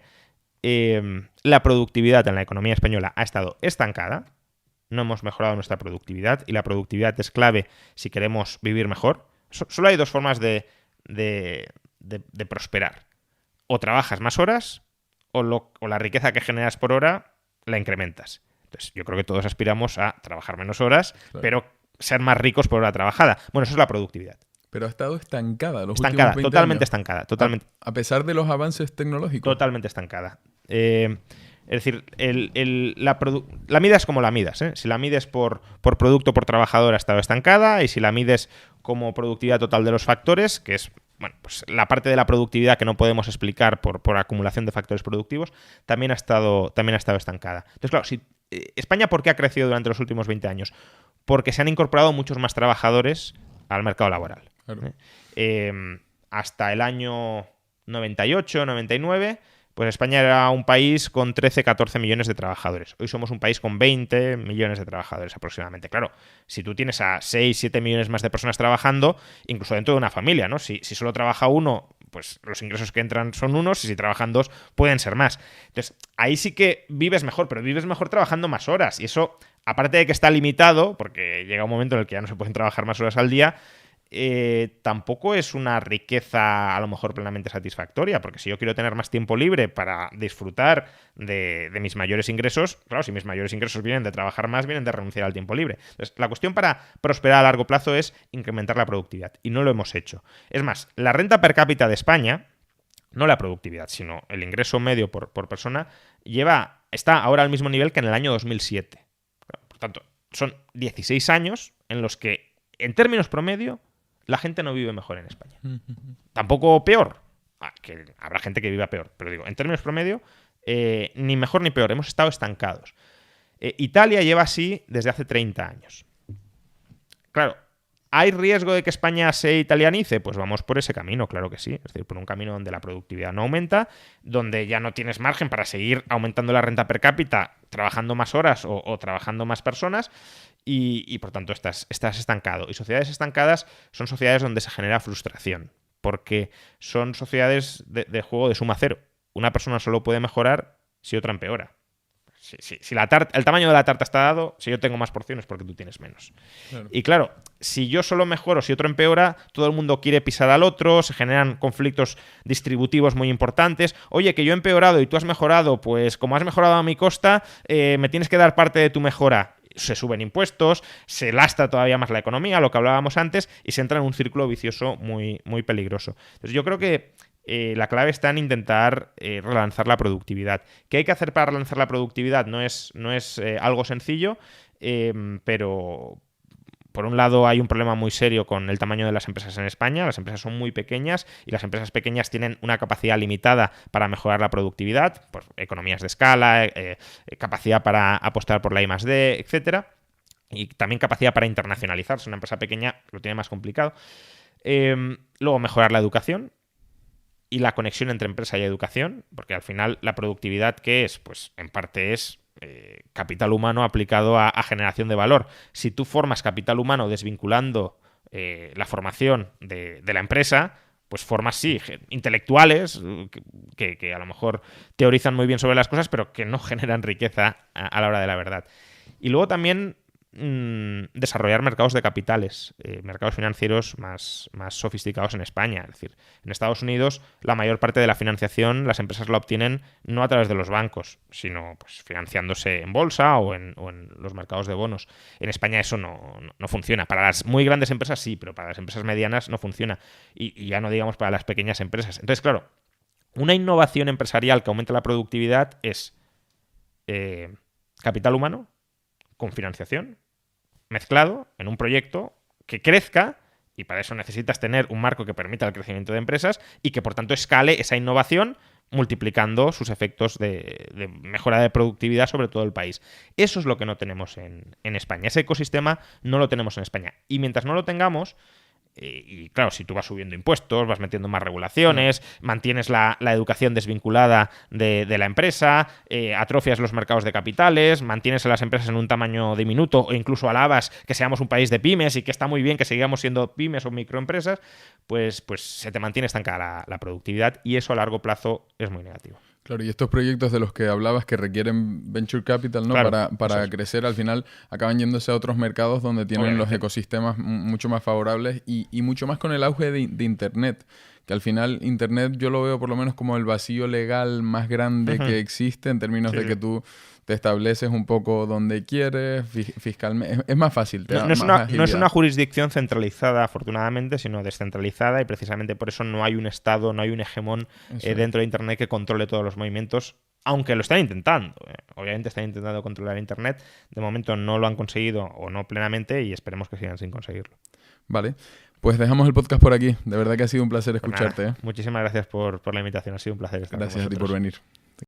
la productividad en la economía española ha estado estancada, no hemos mejorado nuestra productividad y la productividad es clave si queremos vivir mejor. Solo hay dos formas de prosperar. O trabajas más horas o la riqueza que generas por hora la incrementas. Entonces, yo creo que todos aspiramos a trabajar menos horas, claro, pero ser más ricos por hora trabajada. Bueno, eso es la productividad. Pero ha estado estancada los últimos 20 totalmente años. Estancada. Totalmente. A pesar de los avances tecnológicos. Totalmente estancada. Es decir, la midas como la midas, ¿eh? Si la mides por producto por trabajador ha estado estancada y si la mides como productividad total de los factores, que es bueno, pues la parte de la productividad que no podemos explicar por acumulación de factores productivos, también ha estado estancada. Entonces, claro, España, ¿por qué ha crecido durante los últimos 20 años? Porque se han incorporado muchos más trabajadores al mercado laboral. Claro. Hasta el año 98, 99, pues España era un país con 13, 14 millones de trabajadores. Hoy somos un país con 20 millones de trabajadores aproximadamente. Claro, si tú tienes a 6, 7 millones más de personas trabajando, incluso dentro de una familia, ¿no? Si solo trabaja uno, pues los ingresos que entran son unos y si trabajan dos pueden ser más. Entonces, ahí sí que vives mejor, pero vives mejor trabajando más horas. Y eso, aparte de que está limitado, porque llega un momento en el que ya no se pueden trabajar más horas al día, tampoco es una riqueza a lo mejor plenamente satisfactoria, porque si yo quiero tener más tiempo libre para disfrutar de mis mayores ingresos, claro, si mis mayores ingresos vienen de trabajar más, vienen de renunciar al tiempo libre. Entonces, la cuestión para prosperar a largo plazo es incrementar la productividad, y no lo hemos hecho. Es más, la renta per cápita de España no la productividad, sino el ingreso medio por persona, está ahora al mismo nivel que en el año 2007. Por tanto, son 16 años en los que, en términos promedio, la gente no vive mejor en España. Tampoco peor, que habrá gente que viva peor, pero digo, en términos promedio, ni mejor ni peor, hemos estado estancados. Italia lleva así desde hace 30 años. Claro, ¿hay riesgo de que España se italianice? Pues vamos por ese camino, claro que sí. Es decir, por un camino donde la productividad no aumenta, donde ya no tienes margen para seguir aumentando la renta per cápita, trabajando más horas o trabajando más personas, y por tanto estás estancado. Y sociedades estancadas son sociedades donde se genera frustración, porque son sociedades de juego de suma cero. Una persona solo puede mejorar si otra empeora. Si el tamaño de la tarta está dado, si yo tengo más porciones porque tú tienes menos. Claro. Y claro, si yo solo mejoro, si otro empeora, todo el mundo quiere pisar al otro, se generan conflictos distributivos muy importantes. Oye, que yo he empeorado y tú has mejorado, pues como has mejorado a mi costa, me tienes que dar parte de tu mejora. Se suben impuestos, se lastra todavía más la economía, lo que hablábamos antes, y se entra en un círculo vicioso muy, muy peligroso. Entonces yo creo que la clave está en intentar relanzar la productividad. ¿Qué hay que hacer para relanzar la productividad? No es algo sencillo, pero por un lado hay un problema muy serio con el tamaño de las empresas en España. Las empresas son muy pequeñas y las empresas pequeñas tienen una capacidad limitada para mejorar la productividad, por economías de escala, capacidad para apostar por la I+D, etcétera, y también capacidad para internacionalizarse. Una empresa pequeña lo tiene más complicado. Luego, mejorar la educación y la conexión entre empresa y educación, porque al final la productividad, ¿qué es? Pues en parte es capital humano aplicado a generación de valor. Si tú formas capital humano desvinculando la formación de la empresa, pues formas, sí, intelectuales que a lo mejor teorizan muy bien sobre las cosas, pero que no generan riqueza a la hora de la verdad. Y luego también desarrollar mercados de capitales, mercados financieros más sofisticados en España. Es decir, en Estados Unidos la mayor parte de la financiación las empresas la obtienen no a través de los bancos, sino pues financiándose en bolsa o en los mercados de bonos. En España eso no funciona. Para las muy grandes empresas sí, pero para las empresas medianas no funciona. Y ya no digamos para las pequeñas empresas. Entonces, claro, una innovación empresarial que aumente la productividad es capital humano con financiación, mezclado en un proyecto que crezca, y para eso necesitas tener un marco que permita el crecimiento de empresas y que por tanto escale esa innovación multiplicando sus efectos de mejora de productividad sobre todo el país. Eso es lo que no tenemos en España. Ese ecosistema no lo tenemos en España. Y mientras no lo tengamos, y claro, si tú vas subiendo impuestos, vas metiendo más regulaciones, mantienes la educación desvinculada de la empresa, atrofias los mercados de capitales, mantienes a las empresas en un tamaño diminuto o incluso alabas que seamos un país de pymes y que está muy bien que sigamos siendo pymes o microempresas, pues se te mantiene estancada la productividad y eso a largo plazo es muy negativo. Claro, y estos proyectos de los que hablabas que requieren venture capital, ¿no? Claro, para crecer, al final acaban yéndose a otros mercados donde tienen los ecosistemas mucho más favorables y mucho más con el auge de Internet. Que al final Internet yo lo veo por lo menos como el vacío legal más grande que existe en términos de que tú te estableces un poco donde quieres, fiscalmente. Es más fácil. No es una jurisdicción centralizada, afortunadamente, sino descentralizada y precisamente por eso no hay un Estado, no hay un hegemón dentro de Internet que controle todos los movimientos, aunque lo están intentando. Obviamente están intentando controlar Internet. De momento no lo han conseguido o no plenamente y esperemos que sigan sin conseguirlo. Vale. Pues dejamos el podcast por aquí. De verdad que ha sido un placer escucharte. Muchísimas gracias por la invitación. Ha sido un placer estar con vosotros. Gracias a ti por venir.